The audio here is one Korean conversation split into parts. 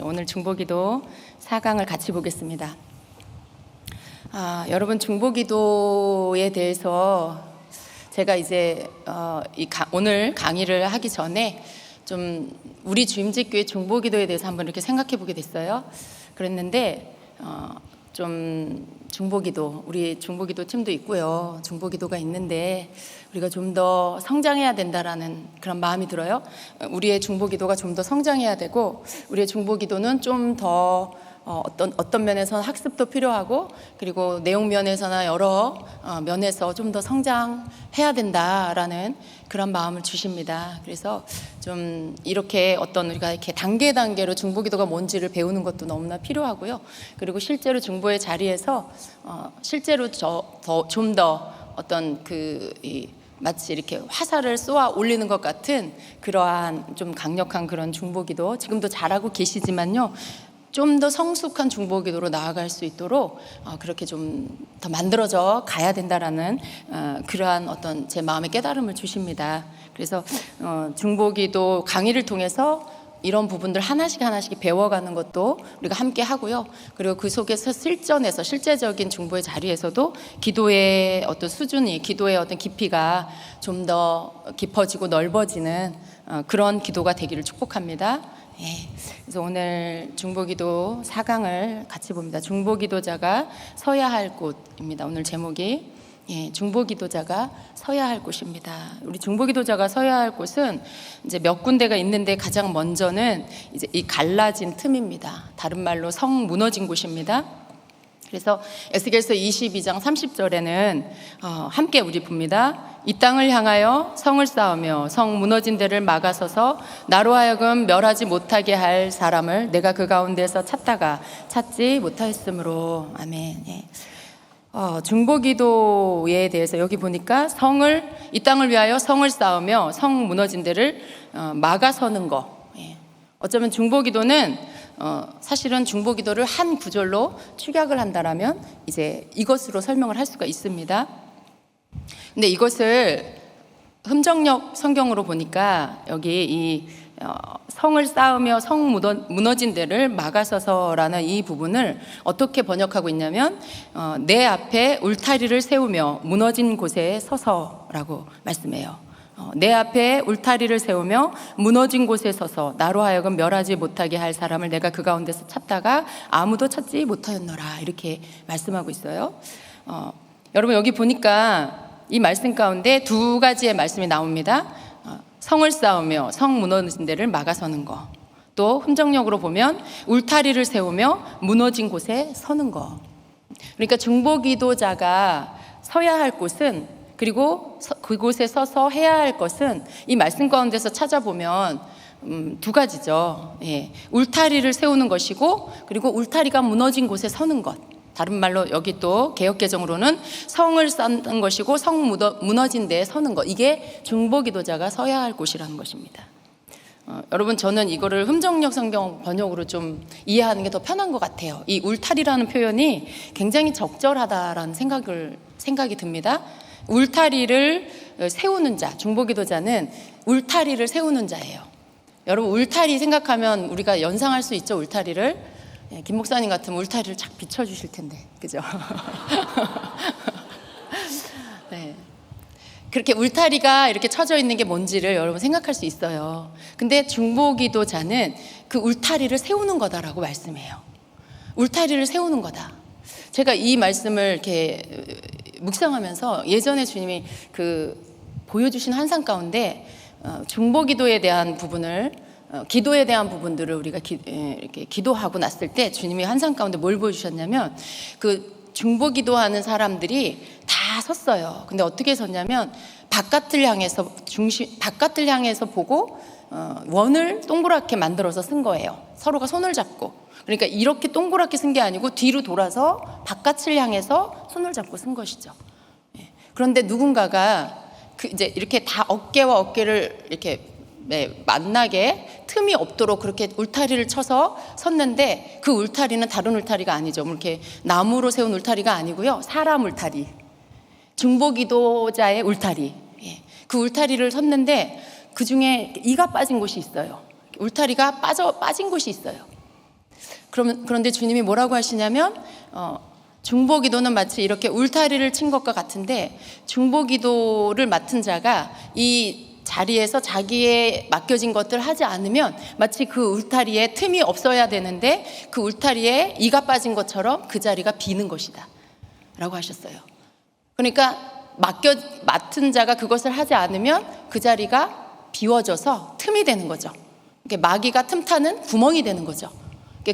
오늘 중보기도 4강을 같이 보겠습니다. 여러분, 중보기도에 대해서 제가 이제 오늘 강의를 하기 전에 좀 우리 주임직교회 중보기도에 대해서 한번 이렇게 생각해 보게 됐어요. 그랬는데 좀 중보기도, 우리 중보기도 팀도 있고요. 중보기도가 있는데 우리가 좀 더 성장해야 된다라는 그런 마음이 들어요. 우리의 중보기도가 좀 더 성장해야 되고, 우리의 중보기도는 좀 더 어떤 면에서는 학습도 필요하고, 그리고 내용 면에서나 여러 면에서 좀 더 성장해야 된다라는 그런 마음을 주십니다. 그래서 좀 이렇게 우리가 이렇게 단계로 중보기도가 뭔지를 배우는 것도 너무나 필요하고요. 그리고 실제로 중보의 자리에서 실제로 좀 더 마치 이렇게 화살을 쏘아 올리는 것 같은 그러한 좀 강력한 그런 중보기도, 지금도 잘하고 계시지만요, 좀 더 성숙한 중보기도로 나아갈 수 있도록 그렇게 좀 더 만들어져 가야 된다라는 그러한 제 마음의 깨달음을 주십니다. 그래서 중보기도 강의를 통해서 이런 부분들 하나씩 배워가는 것도 우리가 함께 하고요. 그리고 그 속에서 실전에서 실제적인 중보의 자리에서도 기도의 수준이, 기도의 깊이가 좀 더 깊어지고 넓어지는 그런 기도가 되기를 축복합니다. 그래서 오늘 중보기도 4강을 같이 봅니다. 중보기도자가 서야 할 곳입니다. 오늘 제목이 중보기도자가 서야 할 곳입니다. 우리 중보기도자가 서야 할 곳은 이제 몇 군데가 있는데, 가장 먼저는 이제 이 갈라진 틈입니다. 다른 말로 성 무너진 곳입니다. 그래서 에스겔서 22장 30절에는 함께 우리 봅니다. 이 땅을 향하여 성을 쌓으며 성 무너진 데를 막아서서 나로 하여금 멸하지 못하게 할 사람을 내가 그 가운데서 찾다가 찾지 못하였으므로. 아멘. 중보기도에 대해서 여기 보니까 이 땅을 위하여 성을 쌓으며 성 무너진 데를 막아서는 거. 어쩌면 중보기도는 사실은 중보기도를 한 구절로 축약을 한다라면 이제 이것으로 설명을 할 수가 있습니다. 근데 이것을 흠정역 성경으로 보니까 여기 이 성을 쌓으며 성 무너진 데를 막아서서라는 이 부분을 어떻게 번역하고 있냐면 내 앞에 울타리를 세우며 무너진 곳에 서서라고 말씀해요. 내 앞에 울타리를 세우며 무너진 곳에 서서 나로 하여금 멸하지 못하게 할 사람을 내가 그 가운데서 찾다가 아무도 찾지 못하였노라, 이렇게 말씀하고 있어요. 여러분, 여기 보니까 이 말씀 가운데 두 가지의 말씀이 나옵니다. 성을 쌓으며 성 무너진 데를 막아서는 거, 또 흠정역으로 보면 울타리를 세우며 무너진 곳에 서는 거. 그러니까 중보기도자가 서야 할 곳은, 그리고 그곳에 서서 해야 할 것은 이 말씀 가운데서 찾아보면 두 가지죠. 울타리를 세우는 것이고, 그리고 울타리가 무너진 곳에 서는 것. 다른 말로 여기 또 개역개정으로는 성을 쌓는 것이고 성 무너진 데에 서는 것. 이게 중보기도자가 서야 할 곳이라는 것입니다. 여러분, 저는 이거를 흠정역 성경 번역으로 좀 이해하는 게 더 편한 것 같아요. 이 울타리라는 표현이 굉장히 적절하다라는 생각이 듭니다. 울타리를 세우는 자, 중보기도자는 울타리를 세우는 자예요. 여러분, 울타리 생각하면 우리가 연상할 수 있죠, 울타리를. 김 목사님 같으면 울타리를 착 비춰주실 텐데, 그죠? 네. 그렇게 울타리가 이렇게 쳐져 있는 게 뭔지를 여러분 생각할 수 있어요. 근데 중보기도자는 그 울타리를 세우는 거다라고 말씀해요. 울타리를 세우는 거다. 제가 이 말씀을 이렇게 묵상하면서 예전에 주님이 보여주신 환상 가운데 중보기도에 대한 부분을, 기도에 대한 부분들을 우리가 이렇게 기도하고 났을 때 주님이 환상 가운데 뭘 보여주셨냐면, 중보기도하는 사람들이 다 섰어요. 근데 어떻게 섰냐면 바깥을 향해서 보고 원을 동그랗게 만들어서 쓴 거예요. 서로가 손을 잡고. 그러니까 이렇게 동그랗게 쓴 게 아니고 뒤로 돌아서 바깥을 향해서 손을 잡고 쓴 것이죠. 그런데 누군가가 이제 이렇게 다 어깨와 어깨를 이렇게 만나게 틈이 없도록 그렇게 울타리를 쳐서 섰는데, 그 울타리는 다른 울타리가 아니죠. 이렇게 나무로 세운 울타리가 아니고요, 사람 울타리, 중보기도자의 울타리. 그 울타리를 섰는데 그 중에 이가 빠진 곳이 있어요. 울타리가 빠진 곳이 있어요. 그런데 주님이 뭐라고 하시냐면 중보기도는 마치 이렇게 울타리를 친 것과 같은데, 중보기도를 맡은 자가 이 자리에서 자기의 맡겨진 것들을 하지 않으면 마치 그 울타리에 틈이 없어야 되는데 그 울타리에 이가 빠진 것처럼 그 자리가 비는 것이다 라고 하셨어요. 그러니까 맡은 자가 그것을 하지 않으면 그 자리가 비워져서 틈이 되는 거죠. 마귀가 틈타는 구멍이 되는 거죠.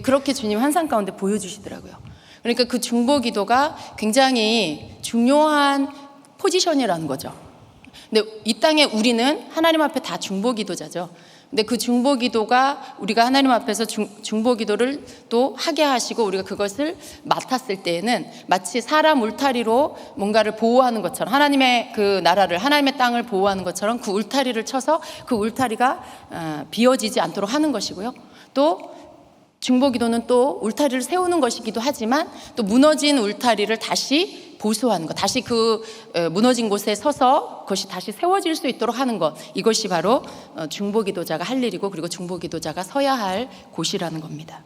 그렇게 주님 환상 가운데 보여주시더라고요. 그러니까 그 중보기도가 굉장히 중요한 포지션이라는 거죠. 근데 이 땅에 우리는 하나님 앞에 다 중보기도자죠. 근데 그 중보기도가 우리가 하나님 앞에서 중보기도를 또 하게 하시고 우리가 그것을 맡았을 때에는 마치 사람 울타리로 뭔가를 보호하는 것처럼, 하나님의 그 나라를, 하나님의 땅을 보호하는 것처럼 그 울타리를 쳐서 그 울타리가 비어지지 않도록 하는 것이고요. 또 중보기도는 또 울타리를 세우는 것이기도 하지만 또 무너진 울타리를 다시 보수하는 것, 다시 그 무너진 곳에 서서 그것이 다시 세워질 수 있도록 하는 것, 이것이 바로 중보기도자가 할 일이고, 그리고 중보기도자가 서야 할 곳이라는 겁니다.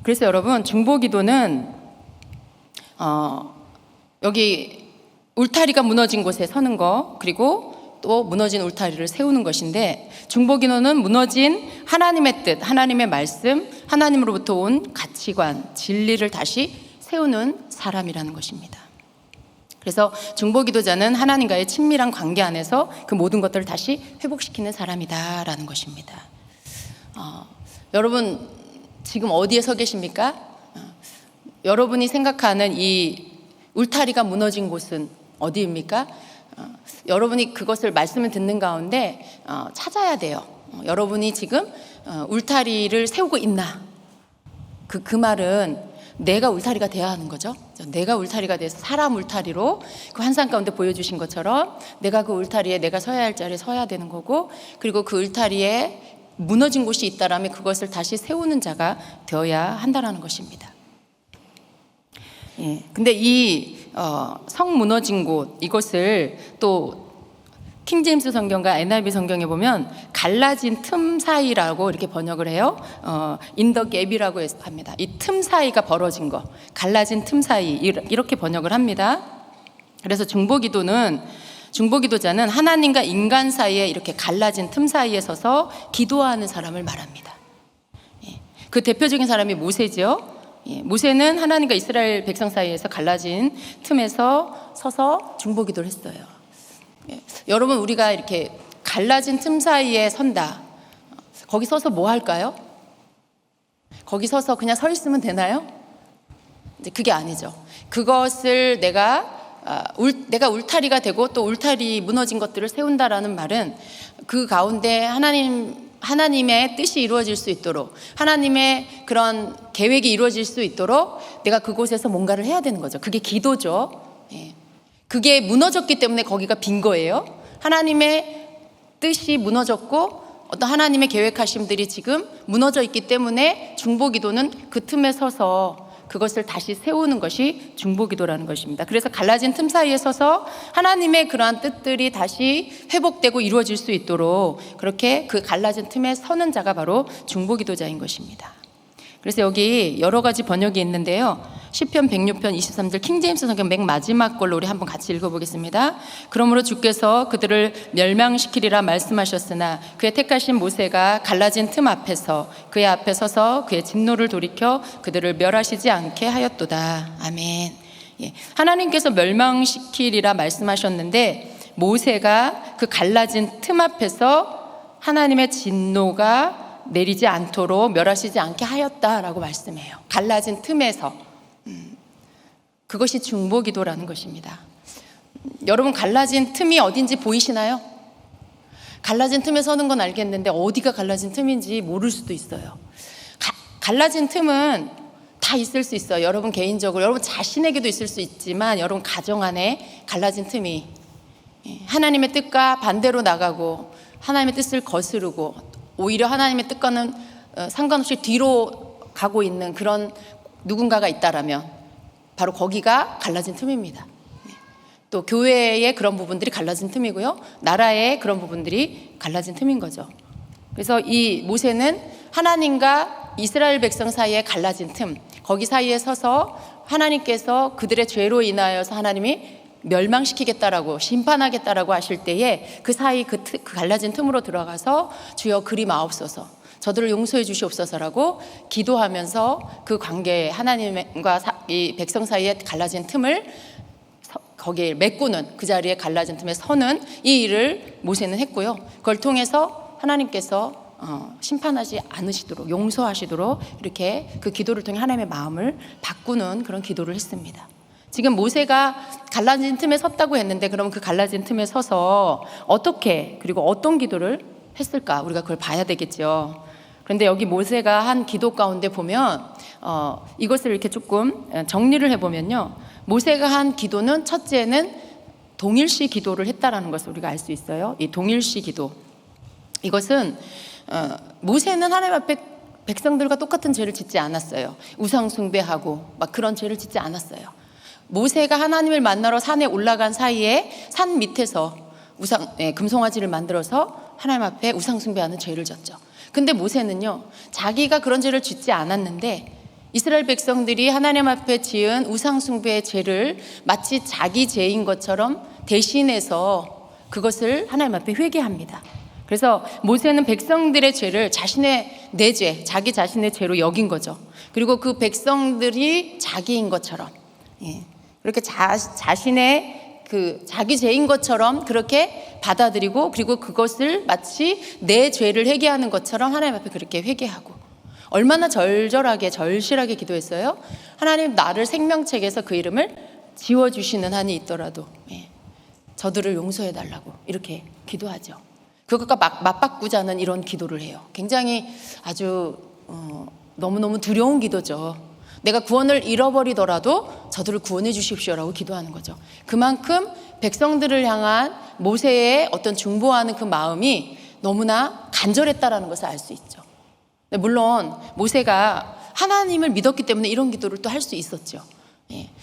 그래서 여러분, 중보기도는 여기 울타리가 무너진 곳에 서는 거, 그리고 또 무너진 울타리를 세우는 것인데, 중보기도는 무너진 하나님의 뜻, 하나님의 말씀, 하나님으로부터 온 가치관, 진리를 다시 세우는 사람이라는 것입니다. 그래서 중보기도자는 하나님과의 친밀한 관계 안에서 그 모든 것들을 다시 회복시키는 사람이다라는 것입니다. 여러분 지금 어디에 서 계십니까? 여러분이 생각하는 이 울타리가 무너진 곳은 어디입니까? 여러분이 그것을 말씀을 듣는 가운데 찾아야 돼요. 여러분이 지금 울타리를 세우고 있나? 그 말은 내가 울타리가 돼야 하는 거죠. 내가 울타리가 돼서 사람 울타리로 그 환상 가운데 보여주신 것처럼 내가 그 울타리에 내가 서야 할 자리에 서야 되는 거고, 그리고 그 울타리에 무너진 곳이 있다라면 그것을 다시 세우는 자가 되어야 한다라는 것입니다. 예. 근데 이 성 무너진 곳, 이것을 또 킹제임스 성경과 NIV 성경에 보면 갈라진 틈 사이라고 이렇게 번역을 해요. in the gap이라고 합니다. 이 틈 사이가 벌어진 거, 갈라진 틈 사이, 이렇게 번역을 합니다. 그래서 중보기도자는 하나님과 인간 사이에 이렇게 갈라진 틈 사이에 서서 기도하는 사람을 말합니다. 그 대표적인 사람이 모세죠. 모세는 하나님과 이스라엘 백성 사이에서 갈라진 틈에서 서서 중보기도를 했어요. 여러분, 우리가 이렇게 갈라진 틈 사이에 선다. 거기 서서 뭐 할까요? 거기 서서 그냥 서 있으면 되나요? 이제 그게 아니죠. 그것을 내가 울타리가 되고 또 울타리 무너진 것들을 세운다라는 말은 그 가운데 하나님의 뜻이 이루어질 수 있도록, 하나님의 그런 계획이 이루어질 수 있도록 내가 그곳에서 뭔가를 해야 되는 거죠. 그게 기도죠. 그게 무너졌기 때문에 거기가 빈 거예요. 하나님의 뜻이 무너졌고 어떤 하나님의 계획하심들이 지금 무너져 있기 때문에 중보기도는 그 틈에 서서 그것을 다시 세우는 것이 중보기도라는 것입니다. 그래서 갈라진 틈 사이에 서서 하나님의 그러한 뜻들이 다시 회복되고 이루어질 수 있도록 그렇게 그 갈라진 틈에 서는 자가 바로 중보기도자인 것입니다. 그래서 여기 여러 가지 번역이 있는데요. 시편 106편 23절 킹제임스 성경 맨 마지막 걸로 우리 한번 같이 읽어보겠습니다. 그러므로 주께서 그들을 멸망시키리라 말씀하셨으나 그의 택하신 모세가 갈라진 틈 앞에서 그의 앞에 서서 그의 진노를 돌이켜 그들을 멸하시지 않게 하였도다. 아멘. 하나님께서 멸망시키리라 말씀하셨는데 모세가 그 갈라진 틈 앞에서 하나님의 진노가 내리지 않도록 멸하시지 않게 하였다라고 말씀해요. 갈라진 틈에서. 그것이 중보기도라는 것입니다. 여러분, 갈라진 틈이 어딘지 보이시나요? 갈라진 틈에 서는 건 알겠는데 어디가 갈라진 틈인지 모를 수도 있어요. 갈라진 틈은 다 있을 수 있어요. 여러분 개인적으로, 여러분 자신에게도 있을 수 있지만 여러분 가정 안에 갈라진 틈이 하나님의 뜻과 반대로 나가고 하나님의 뜻을 거스르고 오히려 하나님의 뜻과는 상관없이 뒤로 가고 있는 그런 누군가가 있다라면 바로 거기가 갈라진 틈입니다. 또 교회의 그런 부분들이 갈라진 틈이고요. 나라의 그런 부분들이 갈라진 틈인 거죠. 그래서 이 모세는 하나님과 이스라엘 백성 사이에 갈라진 틈, 거기 사이에 서서 하나님께서 그들의 죄로 인하여서 하나님이 멸망시키겠다라고 심판하겠다라고 하실 때에 그 사이 그 갈라진 틈으로 들어가서 주여 그리 마옵소서, 저들을 용서해 주시옵소서라고 기도하면서 그 관계, 하나님과 이 백성 사이에 갈라진 틈을 거기에 메꾸는, 그 자리에 갈라진 틈에 서는 이 일을 모세는 했고요. 그걸 통해서 하나님께서 심판하지 않으시도록, 용서하시도록 이렇게 그 기도를 통해 하나님의 마음을 바꾸는 그런 기도를 했습니다. 지금 모세가 갈라진 틈에 섰다고 했는데, 그럼 그 갈라진 틈에 서서 어떻게, 그리고 어떤 기도를 했을까, 우리가 그걸 봐야 되겠죠. 그런데 여기 모세가 한 기도 가운데 보면 이것을 이렇게 조금 정리를 해보면요, 모세가 한 기도는 첫째는 동일시 기도를 했다라는 것을 우리가 알 수 있어요. 이 동일시 기도, 이것은 모세는 하나님 앞에 백성들과 똑같은 죄를 짓지 않았어요. 우상 숭배하고 막 그런 죄를 짓지 않았어요. 모세가 하나님을 만나러 산에 올라간 사이에 산 밑에서 금송아지를 만들어서 하나님 앞에 우상 숭배하는 죄를 졌죠. 근데 모세는요, 자기가 그런 죄를 짓지 않았는데 이스라엘 백성들이 하나님 앞에 지은 우상 숭배의 죄를 마치 자기 죄인 것처럼 대신해서 그것을 하나님 앞에 회개합니다. 그래서 모세는 백성들의 죄를 자신의 내 죄, 자기 자신의 죄로 여긴 거죠. 그리고 그 백성들이 자기인 것처럼, 그렇게 자신의 그 자기 죄인 것처럼 그렇게 받아들이고, 그리고 그것을 마치 내 죄를 회개하는 것처럼 하나님 앞에 그렇게 회개하고, 얼마나 절절하게 절실하게 기도했어요. 하나님, 나를 생명책에서 그 이름을 지워주시는 한이 있더라도 저들을 용서해 달라고 이렇게 기도하죠. 그것과 맞바꾸자는 이런 기도를 해요. 굉장히 아주 너무너무 두려운 기도죠. 내가 구원을 잃어버리더라도 저들을 구원해 주십시오라고 기도하는 거죠. 그만큼 백성들을 향한 모세의 어떤 중보하는 그 마음이 너무나 간절했다라는 것을 알 수 있죠. 물론 모세가 하나님을 믿었기 때문에 이런 기도를 또 할 수 있었죠.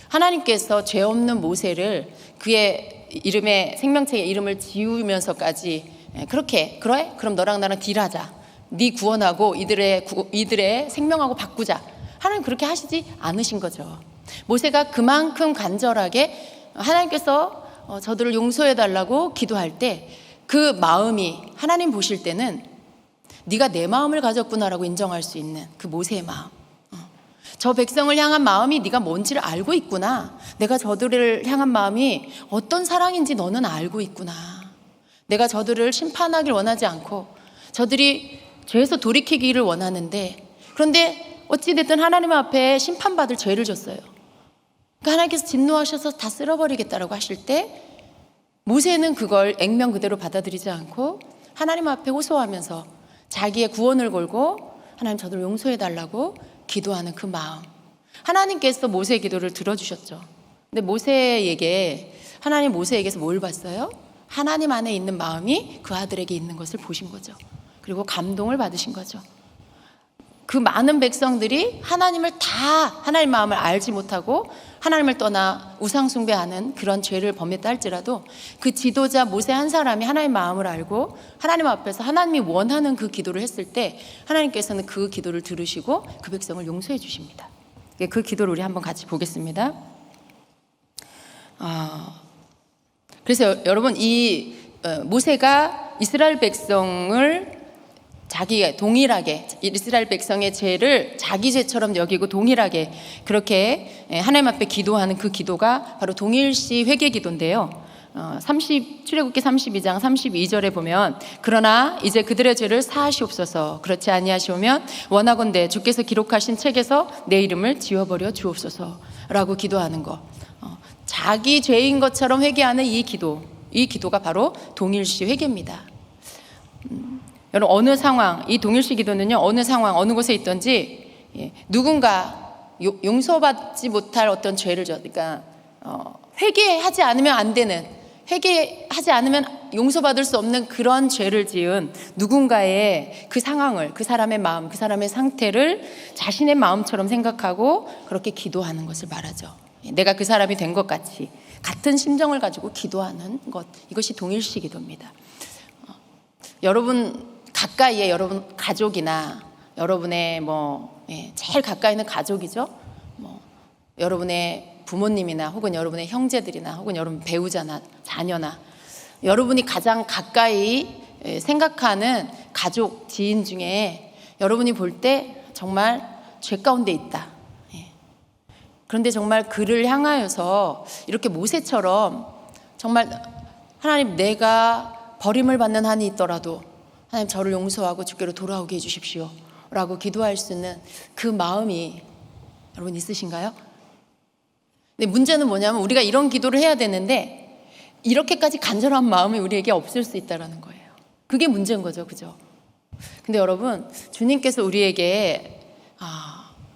하나님께서 죄 없는 모세를 그의 이름에, 생명책의 이름을 지우면서까지 그렇게, 그래? 그럼 너랑 나랑 딜하자, 네 구원하고 이들의 생명하고 바꾸자, 하나님 그렇게 하시지 않으신 거죠. 모세가 그만큼 간절하게 하나님께서 저들을 용서해 달라고 기도할 때 그 마음이 하나님 보실 때는 네가 내 마음을 가졌구나라고 인정할 수 있는 그 모세의 마음, 저 백성을 향한 마음이 네가 뭔지를 알고 있구나, 내가 저들을 향한 마음이 어떤 사랑인지 너는 알고 있구나, 내가 저들을 심판하길 원하지 않고 저들이 죄에서 돌이키기를 원하는데, 그런데 어찌됐든 하나님 앞에 심판받을 죄를 졌어요. 그러니까 하나님께서 진노하셔서 다 쓸어버리겠다라고 하실 때 모세는 그걸 액면 그대로 받아들이지 않고 하나님 앞에 호소하면서 자기의 구원을 걸고 하나님 저들을 용서해 달라고 기도하는 그 마음, 하나님께서 모세의 기도를 들어주셨죠. 근데 하나님 모세에게서 뭘 봤어요? 하나님 안에 있는 마음이 그 아들에게 있는 것을 보신 거죠. 그리고 감동을 받으신 거죠. 그 많은 백성들이 하나님을 다, 하나님 마음을 알지 못하고 하나님을 떠나 우상 숭배하는 그런 죄를 범했다 할지라도 그 지도자 모세 한 사람이 하나님 마음을 알고 하나님 앞에서 하나님이 원하는 그 기도를 했을 때 하나님께서는 그 기도를 들으시고 그 백성을 용서해 주십니다. 그 기도를 우리 한번 같이 보겠습니다. 그래서 여러분, 이 모세가 이스라엘 백성을 자기가 동일하게, 이스라엘 백성의 죄를 자기 죄처럼 여기고 동일하게 그렇게 하나님 앞에 기도하는 그 기도가 바로 동일시 회개 기도인데요. 출애굽기 32장 32절에 보면, 그러나 이제 그들의 죄를 사하시옵소서, 그렇지 아니하시오면 원하건대 주께서 기록하신 책에서 내 이름을 지워버려 주옵소서라고 기도하는 거, 자기 죄인 것처럼 회개하는 이 기도가 바로 동일시 회개입니다. 여러분, 어느 상황, 이 동일시 기도는요, 어느 상황, 어느 곳에 있든지 누군가 용서받지 못할 어떤 죄를 그러니까 회개하지 않으면 안 되는, 회개하지 않으면 용서받을 수 없는 그런 죄를 지은 누군가의 그 상황을, 그 사람의 마음, 그 사람의 상태를 자신의 마음처럼 생각하고 그렇게 기도하는 것을 말하죠. 내가 그 사람이 된 것 같이 같은 심정을 가지고 기도하는 것, 이것이 동일시 기도입니다. 여러분 가까이에 여러분 가족이나 여러분의 제일 가까이 있는 가족이죠. 여러분의 부모님이나 혹은 여러분의 형제들이나 혹은 여러분 배우자나 자녀나 여러분이 가장 가까이 생각하는 가족, 지인 중에 여러분이 볼 때 정말 죄 가운데 있다. 그런데 정말 그를 향하여서 이렇게 모세처럼 정말 하나님, 내가 버림을 받는 한이 있더라도 하나님 저를 용서하고 주께로 돌아오게 해주십시오 라고 기도할 수 있는 그 마음이 여러분 있으신가요? 근데 문제는 뭐냐면 우리가 이런 기도를 해야 되는데 이렇게까지 간절한 마음이 우리에게 없을 수 있다는 거예요. 그게 문제인 거죠. 그죠? 근데 여러분, 주님께서 우리에게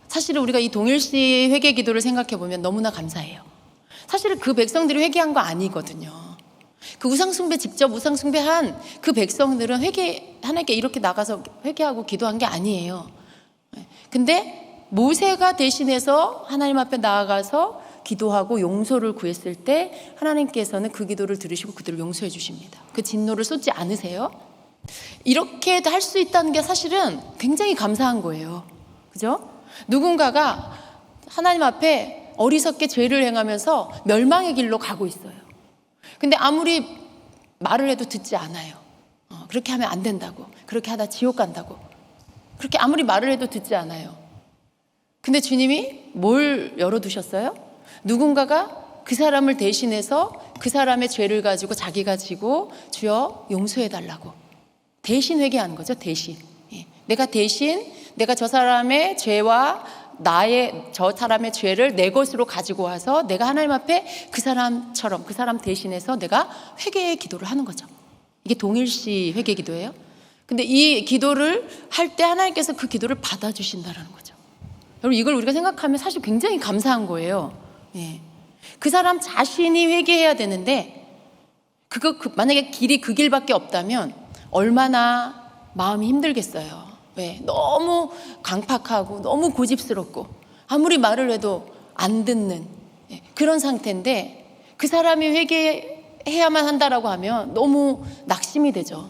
사실은 우리가 이 동일시 회개 기도를 생각해 보면 너무나 감사해요. 사실은 그 백성들이 회개한 거 아니거든요. 그 우상숭배, 직접 우상숭배한 그 백성들은 하나님께 이렇게 나가서 회개하고 기도한 게 아니에요. 근데 모세가 대신해서 하나님 앞에 나아가서 기도하고 용서를 구했을 때 하나님께서는 그 기도를 들으시고 그들을 용서해 주십니다. 그 진노를 쏟지 않으세요? 이렇게 할 수 있다는 게 사실은 굉장히 감사한 거예요. 그죠? 누군가가 하나님 앞에 어리석게 죄를 행하면서 멸망의 길로 가고 있어요. 근데 아무리 말을 해도 듣지 않아요. 그렇게 하면 안 된다고, 그렇게 하다 지옥 간다고, 그렇게 아무리 말을 해도 듣지 않아요. 근데 주님이 뭘 열어두셨어요? 누군가가 그 사람을 대신해서 그 사람의 죄를 가지고 자기가 지고 주여 용서해달라고 대신 회개하는 거죠. 대신. 내가 저 사람의 죄와 저 사람의 죄를 내 것으로 가지고 와서 내가 하나님 앞에 그 사람처럼, 그 사람 대신해서 내가 회개의 기도를 하는 거죠. 이게 동일시 회개 기도예요. 근데 이 기도를 할 때 하나님께서 그 기도를 받아주신다는 거죠. 여러분, 이걸 우리가 생각하면 사실 굉장히 감사한 거예요. 그 사람 자신이 회개해야 되는데 만약에 길이 그 길밖에 없다면 얼마나 마음이 힘들겠어요. 왜? 너무 강팍하고 너무 고집스럽고 아무리 말을 해도 안 듣는 그런 상태인데 그 사람이 회개해야만 한다라고 하면 너무 낙심이 되죠.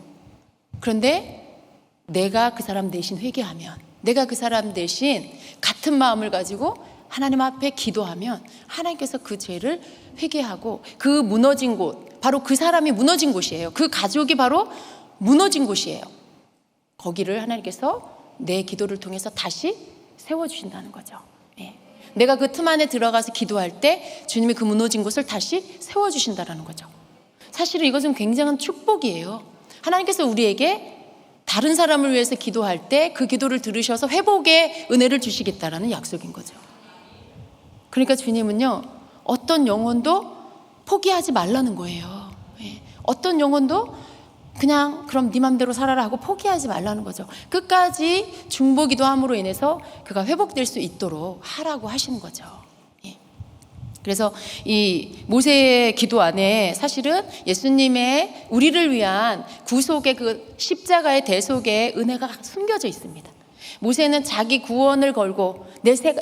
그런데 내가 그 사람 대신 회개하면, 내가 그 사람 대신 같은 마음을 가지고 하나님 앞에 기도하면 하나님께서 그 죄를 회개하고 그 무너진 곳, 바로 그 사람이 무너진 곳이에요. 그 가족이 바로 무너진 곳이에요. 거기를 하나님께서 내 기도를 통해서 다시 세워주신다는 거죠. 내가 그 틈 안에 들어가서 기도할 때 주님이 그 무너진 곳을 다시 세워주신다는 거죠. 사실은 이것은 굉장한 축복이에요. 하나님께서 우리에게 다른 사람을 위해서 기도할 때 그 기도를 들으셔서 회복의 은혜를 주시겠다라는 약속인 거죠. 그러니까 주님은요, 어떤 영혼도 포기하지 말라는 거예요. 어떤 영혼도 그냥 그럼 네 맘대로 살아라 하고 포기하지 말라는 거죠. 끝까지 중보기도 함으로 인해서 그가 회복될 수 있도록 하라고 하시는 거죠. 그래서 이 모세의 기도 안에 사실은 예수님의 우리를 위한 구속의 그 십자가의 대속의 은혜가 숨겨져 있습니다. 모세는 자기 구원을 걸고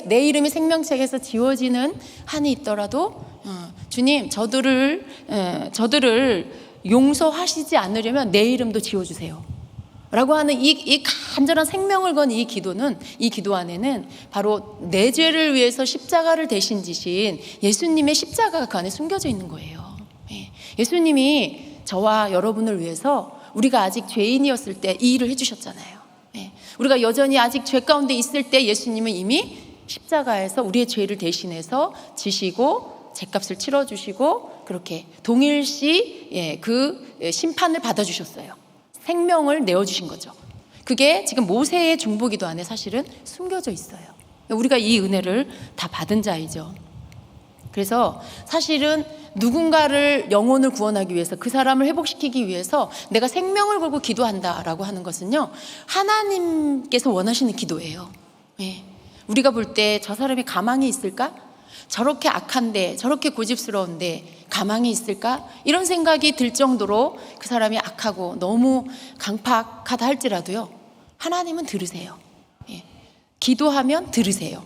내 이름이 생명책에서 지워지는 한이 있더라도 주님, 저들을 용서하시지 않으려면 내 이름도 지워주세요 라고 하는 이 간절한 생명을 건 이 기도는, 이 기도 안에는 바로 내 죄를 위해서 십자가를 대신 지신 예수님의 십자가가 그 안에 숨겨져 있는 거예요. 예수님이 저와 여러분을 위해서 우리가 아직 죄인이었을 때 이 일을 해주셨잖아요. 우리가 여전히 아직 죄 가운데 있을 때 예수님은 이미 십자가에서 우리의 죄를 대신해서 지시고 죄값을 치러주시고 그렇게 동일시 그 심판을 받아주셨어요. 생명을 내어주신 거죠. 그게 지금 모세의 중보기도 안에 사실은 숨겨져 있어요. 우리가 이 은혜를 다 받은 자이죠. 그래서 사실은 누군가를 영혼을 구원하기 위해서, 그 사람을 회복시키기 위해서 내가 생명을 걸고 기도한다라고 하는 것은요, 하나님께서 원하시는 기도예요. 우리가 볼 때 저 사람이 가망이 있을까? 저렇게 악한데, 저렇게 고집스러운데 가망이 있을까? 이런 생각이 들 정도로 그 사람이 악하고 너무 강팍하다 할지라도요, 하나님은 들으세요. 기도하면 들으세요.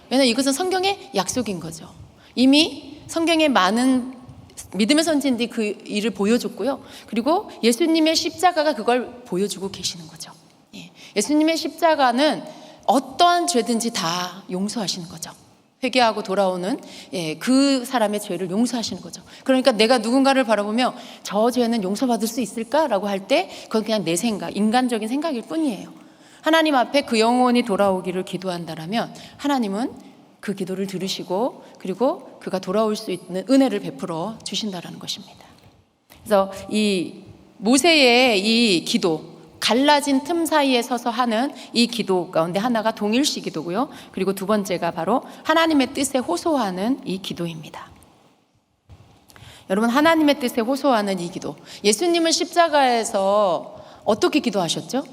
왜냐하면 이것은 성경의 약속인 거죠. 이미 성경에 많은 믿음의 선지인들이 그 일을 보여줬고요. 그리고 예수님의 십자가가 그걸 보여주고 계시는 거죠. 예수님의 십자가는 어떠한 죄든지 다 용서하시는 거죠. 회개하고 돌아오는 그 사람의 죄를 용서하시는 거죠. 그러니까 내가 누군가를 바라보며 저 죄는 용서받을 수 있을까라고 할 때 그건 그냥 내 생각, 인간적인 생각일 뿐이에요. 하나님 앞에 그 영혼이 돌아오기를 기도한다라면 하나님은 그 기도를 들으시고 그리고 그가 돌아올 수 있는 은혜를 베풀어 주신다라는 것입니다. 그래서 이 모세의 이 기도, 갈라진 틈 사이에 서서 하는 이 기도 가운데 하나가 동일시 기도고요. 그리고 두 번째가 바로 하나님의 뜻에 호소하는 이 기도입니다. 여러분, 하나님의 뜻에 호소하는 이 기도, 예수님은 십자가에서 어떻게 기도하셨죠?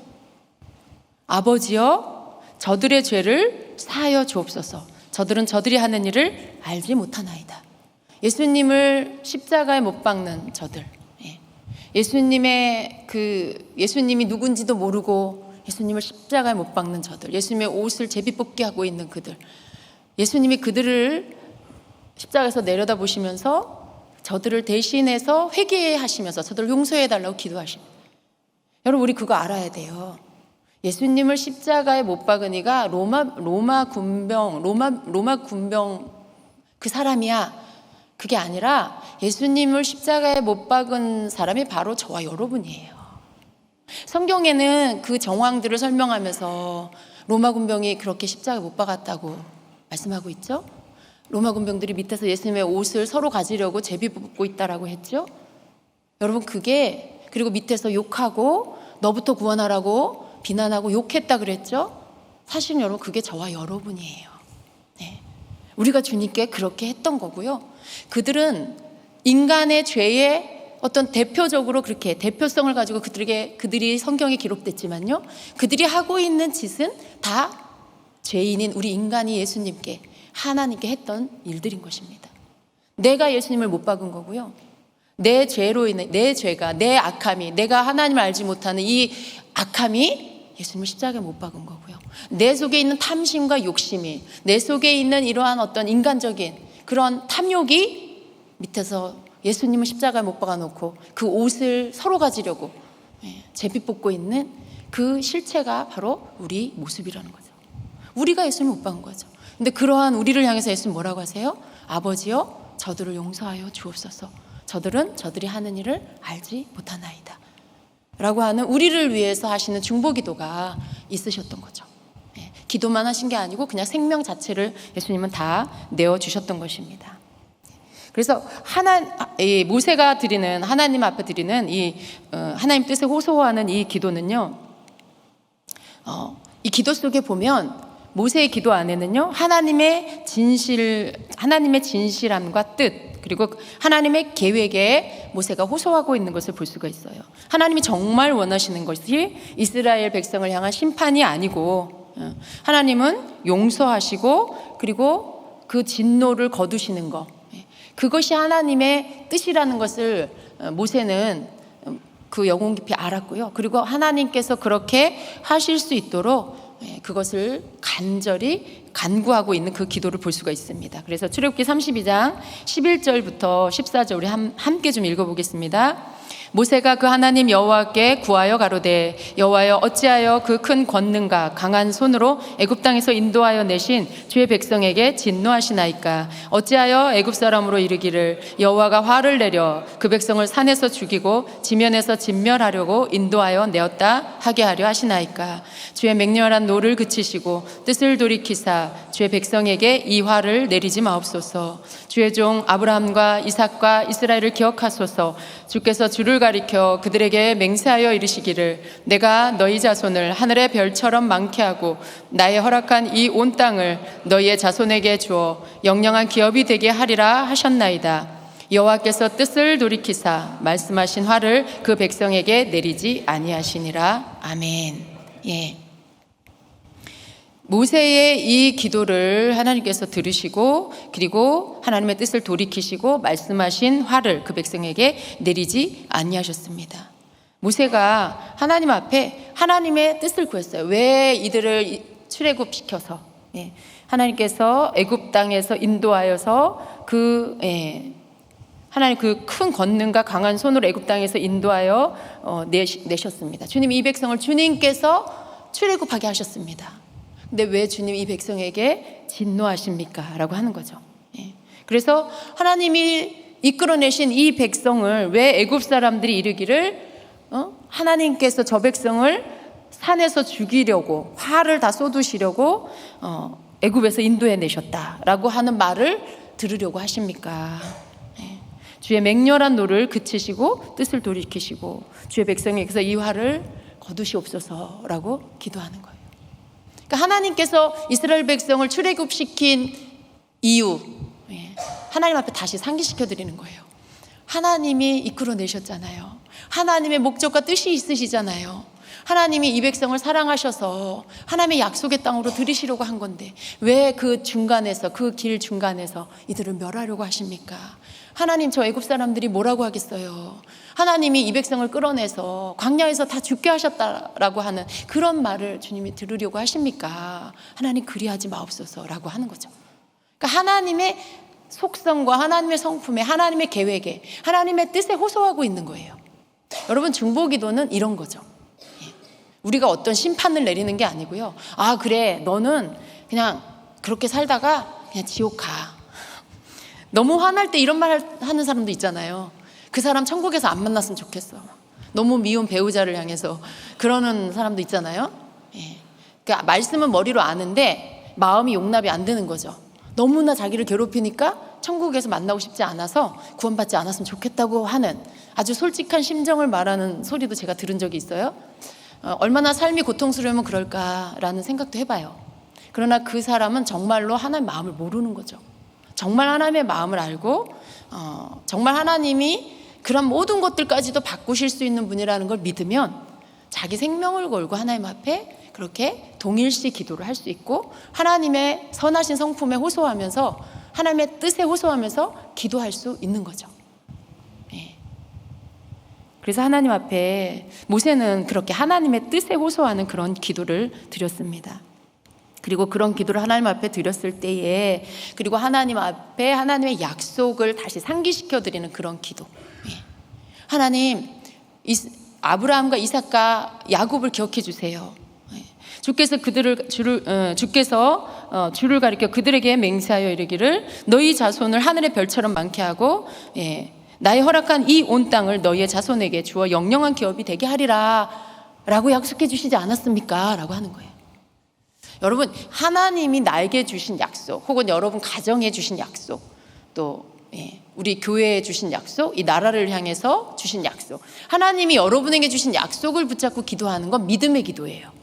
아버지여, 저들의 죄를 사하여 주옵소서. 저들은 저들이 하는 일을 알지 못하나이다. 예수님을 십자가에 못 박는 저들, 예수님이 누군지도 모르고 예수님을 십자가에 못 박는 저들, 예수님의 옷을 제비 뽑기 하고 있는 그들, 예수님이 그들을 십자가에서 내려다보시면서 저들을 대신해서 회개하시면서 저들을 용서해달라고 기도하십니다. 여러분, 우리 그거 알아야 돼요. 예수님을 십자가에 못 박은 이가 로마 군병 그 사람이야. 그게 아니라 예수님을 십자가에 못 박은 사람이 바로 저와 여러분이에요. 성경에는 그 정황들을 설명하면서 로마 군병이 그렇게 십자가에 못 박았다고 말씀하고 있죠. 로마 군병들이 밑에서 예수님의 옷을 서로 가지려고 제비 뽑고 있다라고 했죠. 여러분, 그게 그리고 밑에서 욕하고 너부터 구원하라고 비난하고 욕했다 그랬죠. 사실은 여러분, 그게 저와 여러분이에요. 네. 우리가 주님께 그렇게 했던 거고요. 그들은 인간의 죄의 어떤 대표적으로 그렇게 대표성을 가지고 그들이 성경에 기록됐지만요, 그들이 하고 있는 짓은 다 죄인인 우리 인간이 예수님께, 하나님께 했던 일들인 것입니다. 내가 예수님을 못 박은 거고요. 내 죄로 인해, 내 죄가, 내 악함이, 내가 하나님을 알지 못하는 이 악함이 예수님을 십자가에 못 박은 거고요. 내 속에 있는 탐심과 욕심이, 내 속에 있는 이러한 어떤 인간적인 그런 탐욕이 밑에서 예수님을 십자가에 못 박아놓고 그 옷을 서로 가지려고 제비 뽑고 있는 그 실체가 바로 우리 모습이라는 거죠. 우리가 예수님을 못 박은 거죠. 근데 그러한 우리를 향해서 예수님 뭐라고 하세요? 아버지여, 저들을 용서하여 주옵소서. 저들은 저들이 하는 일을 알지 못하나이다 라고 하는 우리를 위해서 하시는 중보기도가 있으셨던 거죠. 기도만 하신 게 아니고 그냥 생명 자체를 예수님은 다 내어주셨던 것입니다. 그래서 모세가 드리는, 하나님 앞에 드리는 이 하나님 뜻에 호소하는 이 기도는요, 이 기도 속에 보면 모세의 기도 안에는요, 하나님의 진실함과 뜻, 그리고 하나님의 계획에 모세가 호소하고 있는 것을 볼 수가 있어요. 하나님이 정말 원하시는 것이 이스라엘 백성을 향한 심판이 아니고, 하나님은 용서하시고 그리고 그 진노를 거두시는 것, 그것이 하나님의 뜻이라는 것을 모세는 그 영혼 깊이 알았고요. 그리고 하나님께서 그렇게 하실 수 있도록 그것을 간절히 간구하고 있는 그 기도를 볼 수가 있습니다. 그래서 출애굽기 32장 11절부터 14절 우리 함께 좀 읽어보겠습니다. 모세가 그 하나님 여호와께 구하여 가로되, 여호와여, 어찌하여 그 큰 권능과 강한 손으로 애굽 땅에서 인도하여 내신 주의 백성에게 진노하시나이까? 어찌하여 애굽 사람으로 이르기를 여호와가 화를 내려 그 백성을 산에서 죽이고 지면에서 진멸하려고 인도하여 내었다 하게 하려 하시나이까? 주의 맹렬한 노를 그치시고 뜻을 돌이키사 주의 백성에게 이 화를 내리지 마옵소서. 주의 종 아브라함과 이삭과 이스라엘을 기억하소서. 주께서 주를 가리켜 그들에게 맹세하여 이르시기를 내가 너희 자손을 하늘의 별처럼 많게 하고 나의 허락한 이 온 땅을 너희의 자손에게 주어 영영한 기업이 되게 하리라 하셨나이다. 여호와께서 뜻을 돌이키사 말씀하신 화를 그 백성에게 내리지 아니하시니라. 아멘. 모세의 이 기도를 하나님께서 들으시고 그리고 하나님의 뜻을 돌이키시고 말씀하신 화를 그 백성에게 내리지 아니하셨습니다. 모세가 하나님 앞에 하나님의 뜻을 구했어요. 왜 이들을 출애굽시켜서 하나님께서 애굽 땅에서 인도하여서 하나님 그 큰 권능과 강한 손으로 애굽 땅에서 인도하여 내셨습니다. 주님, 이 백성을 주님께서 출애굽하게 하셨습니다. 근데 왜 주님 이 백성에게 진노하십니까? 라고 하는 거죠. 그래서 하나님이 이끌어내신 이 백성을 왜 애굽 사람들이 이르기를 하나님께서 저 백성을 산에서 죽이려고 화를 다 쏟으시려고 애굽에서 인도해 내셨다라고 하는 말을 들으려고 하십니까? 주의 맹렬한 노를 그치시고 뜻을 돌이키시고 주의 백성에게서 이 화를 거두시옵소서라고 기도하는 거예요. 그러니까 하나님께서 이스라엘 백성을 출애굽시킨 이유, 하나님 앞에 다시 상기시켜 드리는 거예요. 하나님이 이끌어내셨잖아요. 하나님의 목적과 뜻이 있으시잖아요. 하나님이 이 백성을 사랑하셔서 하나님의 약속의 땅으로 들이시려고 한 건데 왜 그 중간에서, 그 길 중간에서 이들을 멸하려고 하십니까? 하나님, 저 애굽 사람들이 뭐라고 하겠어요? 하나님이 이 백성을 끌어내서 광야에서 다 죽게 하셨다라고 하는 그런 말을 주님이 들으려고 하십니까? 하나님, 그리하지 마옵소서라고 하는 거죠. 그러니까 하나님의 속성과 하나님의 성품에, 하나님의 계획에, 하나님의 뜻에 호소하고 있는 거예요. 여러분, 중보기도는 이런 거죠. 우리가 어떤 심판을 내리는 게 아니고요. 아, 그래, 너는 그냥 그렇게 살다가 그냥 지옥 가. 너무 화날 때 이런 말 하는 사람도 있잖아요. 그 사람 천국에서 안 만났으면 좋겠어. 너무 미운 배우자를 향해서 그러는 사람도 있잖아요. 그러니까 말씀은 머리로 아는데 마음이 용납이 안 되는 거죠. 너무나 자기를 괴롭히니까 천국에서 만나고 싶지 않아서 구원받지 않았으면 좋겠다고 하는 아주 솔직한 심정을 말하는 소리도 제가 들은 적이 있어요. 얼마나 삶이 고통스러우면 그럴까라는 생각도 해봐요. 그러나 그 사람은 정말로 하나님의 마음을 모르는 거죠. 정말 하나님의 마음을 알고 정말 하나님이 그런 모든 것들까지도 바꾸실 수 있는 분이라는 걸 믿으면 자기 생명을 걸고 하나님 앞에 그렇게 동일시 기도를 할 수 있고 하나님의 선하신 성품에 호소하면서 하나님의 뜻에 호소하면서 기도할 수 있는 거죠. 그래서 하나님 앞에 모세는 그렇게 하나님의 뜻에 호소하는 그런 기도를 드렸습니다. 그리고 그런 기도를 하나님 앞에 드렸을 때에 그리고 하나님 앞에 하나님의 약속을 다시 상기시켜 드리는 그런 기도. 하나님, 아브라함과 이삭과 야곱을 기억해 주세요. 주께서 주를 가리켜 그들에게 맹세하여 이르기를 너희 자손을 하늘의 별처럼 많게 하고 나의 허락한 이 온 땅을 너희의 자손에게 주어 영영한 기업이 되게 하리라 라고 약속해 주시지 않았습니까? 라고 하는 거예요. 여러분, 하나님이 나에게 주신 약속 혹은 여러분 가정에 주신 약속 또 우리 교회에 주신 약속, 이 나라를 향해서 주신 약속, 하나님이 여러분에게 주신 약속을 붙잡고 기도하는 건 믿음의 기도예요.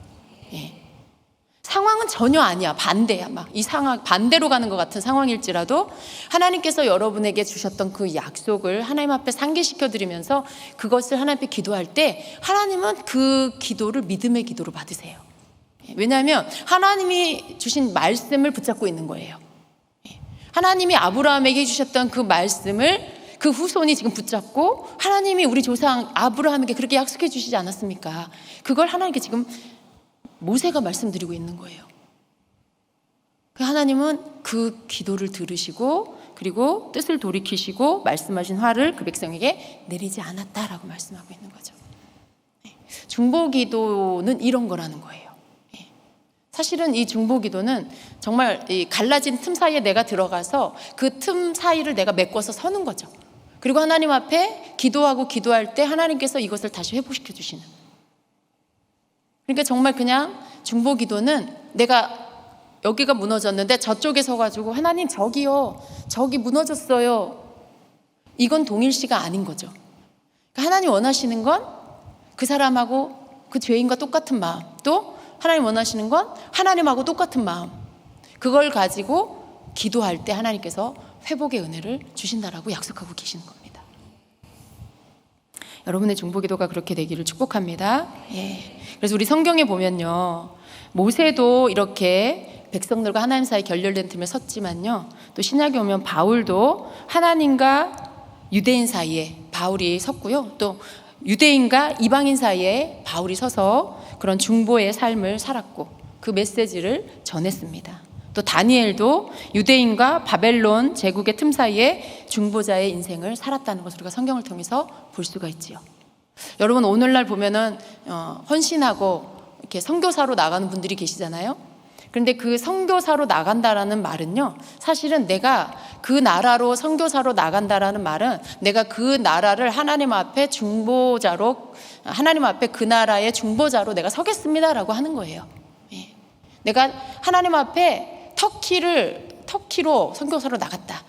상황은 전혀 아니야. 반대야. 막 이 상황 반대로 가는 것 같은 상황일지라도 하나님께서 여러분에게 주셨던 그 약속을 하나님 앞에 상기시켜 드리면서 그것을 하나님 앞에 기도할 때 하나님은 그 기도를 믿음의 기도로 받으세요. 왜냐하면 하나님이 주신 말씀을 붙잡고 있는 거예요. 하나님이 아브라함에게 해주셨던 그 말씀을 그 후손이 지금 붙잡고 하나님이 우리 조상 아브라함에게 그렇게 약속해 주시지 않았습니까? 그걸 하나님께 지금 모세가 말씀드리고 있는 거예요. 하나님은 그 기도를 들으시고 그리고 뜻을 돌이키시고 말씀하신 화를 그 백성에게 내리지 않았다라고 말씀하고 있는 거죠. 중보기도는 이런 거라는 거예요. 사실은 이 중보기도는 정말 이 갈라진 틈 사이에 내가 들어가서 그 틈 사이를 내가 메꿔서 서는 거죠. 그리고 하나님 앞에 기도하고 기도할 때 하나님께서 이것을 다시 회복시켜 주시는. 그러니까 정말 그냥 중보기도는 내가 여기가 무너졌는데 저쪽에 서가지고 하나님 저기요, 저기 무너졌어요. 이건 동일시가 아닌 거죠. 그러니까 하나님 원하시는 건 그 사람하고 그 죄인과 똑같은 마음, 또 하나님 원하시는 건 하나님하고 똑같은 마음, 그걸 가지고 기도할 때 하나님께서 회복의 은혜를 주신다라고 약속하고 계시는 겁니다. 여러분의 중보기도가 그렇게 되기를 축복합니다. 그래서 우리 성경에 보면요, 모세도 이렇게 백성들과 하나님 사이 결렬된 틈에 섰지만요, 또 신약에 오면 바울도 하나님과 유대인 사이에 바울이 섰고요, 또 유대인과 이방인 사이에 바울이 서서 그런 중보의 삶을 살았고 그 메시지를 전했습니다. 또 다니엘도 유대인과 바벨론 제국의 틈 사이에 중보자의 인생을 살았다는 것을 우리가 성경을 통해서 볼 수가 있지요. 여러분, 오늘날 보면은 헌신하고 이렇게 선교사로 나가는 분들이 계시잖아요. 그런데 그 선교사로 나간다라는 말은요, 사실은 내가 그 나라로 선교사로 나간다라는 말은 내가 그 나라를 하나님 앞에 중보자로, 하나님 앞에 그 나라의 중보자로 내가 서겠습니다라고 하는 거예요. 예. 내가 하나님 앞에 터키로 선교사로 나갔다.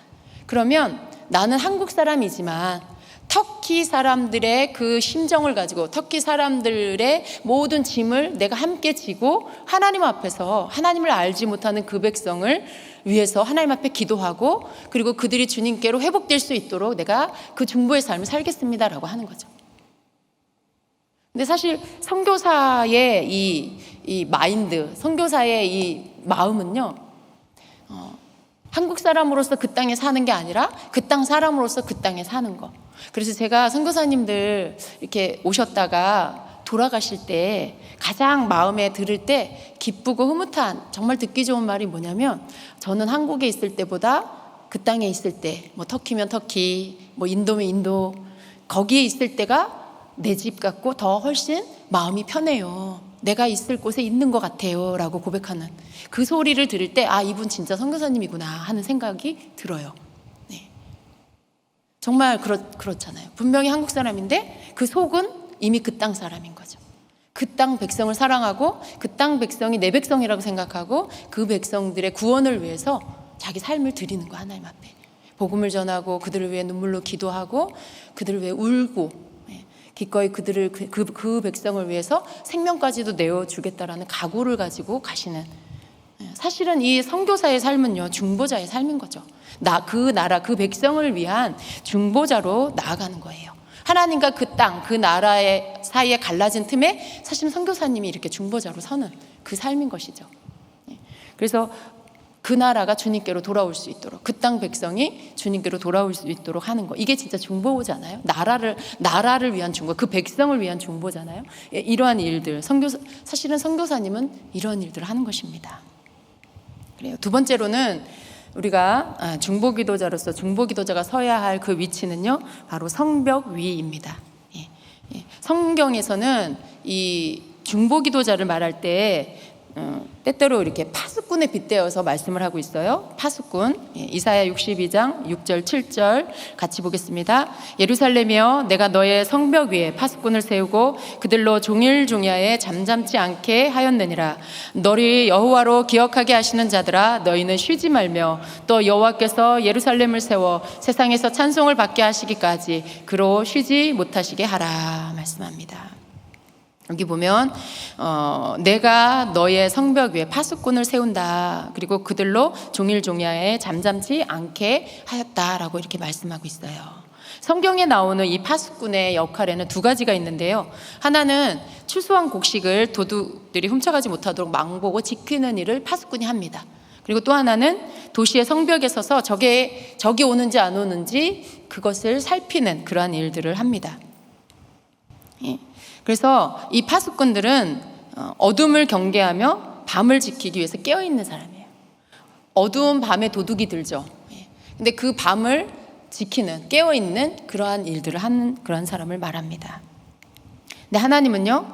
그러면 나는 한국 사람이지만 터키 사람들의 그 심정을 가지고 터키 사람들의 모든 짐을 내가 함께 지고 하나님 앞에서 하나님을 알지 못하는 그 백성을 위해서 하나님 앞에 기도하고, 그리고 그들이 주님께로 회복될 수 있도록 내가 그 중보의 삶을 살겠습니다라고 하는 거죠. 근데 사실 선교사의 이 마인드, 선교사의 이 마음은요, 한국 사람으로서 그 땅에 사는 게 아니라 그 땅 사람으로서 그 땅에 사는 거. 그래서 제가 선교사님들 이렇게 오셨다가 돌아가실 때 가장 마음에 들을 때 기쁘고 흐뭇한, 정말 듣기 좋은 말이 뭐냐면, 저는 한국에 있을 때보다 그 땅에 있을 때, 뭐 터키면 터키, 뭐 인도면 인도, 거기에 있을 때가 내 집 같고 더 훨씬 마음이 편해요. 내가 있을 곳에 있는 것 같아요 라고 고백하는 그 소리를 들을 때, 아, 이분 진짜 선교사님이구나 하는 생각이 들어요. 네. 정말 그렇잖아요. 분명히 한국 사람인데 그 속은 이미 그 땅 사람인 거죠. 그 땅 백성을 사랑하고 그 땅 백성이 내 백성이라고 생각하고 그 백성들의 구원을 위해서 자기 삶을 드리는 거, 하나님 앞에 복음을 전하고 그들을 위해 눈물로 기도하고 그들을 위해 울고, 기꺼이 그들을 그 백성을 위해서 생명까지도 내어주겠다라는 각오를 가지고 가시는, 사실은 이 선교사의 삶은요, 중보자의 삶인 거죠. 그 나라, 그 백성을 위한 중보자로 나아가는 거예요. 하나님과 그 땅, 그 나라의 사이에 갈라진 틈에 사실은 선교사님이 이렇게 중보자로 서는 그 삶인 것이죠. 그래서 그 나라가 주님께로 돌아올 수 있도록, 그 땅 백성이 주님께로 돌아올 수 있도록 하는 거, 이게 진짜 중보잖아요. 나라를 위한 중보, 그 백성을 위한 중보잖아요. 이러한 일들, 사실은 선교사님은 이러한 일들을 하는 것입니다. 그래요. 두 번째로는 우리가 중보기도자로서 중보기도자가 서야 할 그 위치는요, 바로 성벽 위입니다. 성경에서는 이 중보기도자를 말할 때 때때로 이렇게 파수꾼에 빗대어서 말씀을 하고 있어요. 파수꾼, 이사야 62장 6절 7절 같이 보겠습니다. 예루살렘이여, 내가 너의 성벽 위에 파수꾼을 세우고 그들로 종일종야에 잠잠지 않게 하였느니라. 너를 여호와로 기억하게 하시는 자들아, 너희는 쉬지 말며 또 여호와께서 예루살렘을 세워 세상에서 찬송을 받게 하시기까지 그로 쉬지 못하시게 하라 말씀합니다. 여기 보면 내가 너의 성벽 위에 파수꾼을 세운다, 그리고 그들로 종일종야에 잠잠지 않게 하였다라고 이렇게 말씀하고 있어요. 성경에 나오는 이 파수꾼의 역할에는 두 가지가 있는데요. 하나는 추수한 곡식을 도둑들이 훔쳐가지 못하도록 망보고 지키는 일을 파수꾼이 합니다. 그리고 또 하나는 도시의 성벽에 서서 적이 오는지 안 오는지 그것을 살피는 그러한 일들을 합니다. 그래서 이 파수꾼들은 어둠을 경계하며 밤을 지키기 위해서 깨어있는 사람이에요. 어두운 밤에 도둑이 들죠. 근데 그 밤을 지키는, 깨어있는 그러한 일들을 하는 그러한 사람을 말합니다. 근데 하나님은요,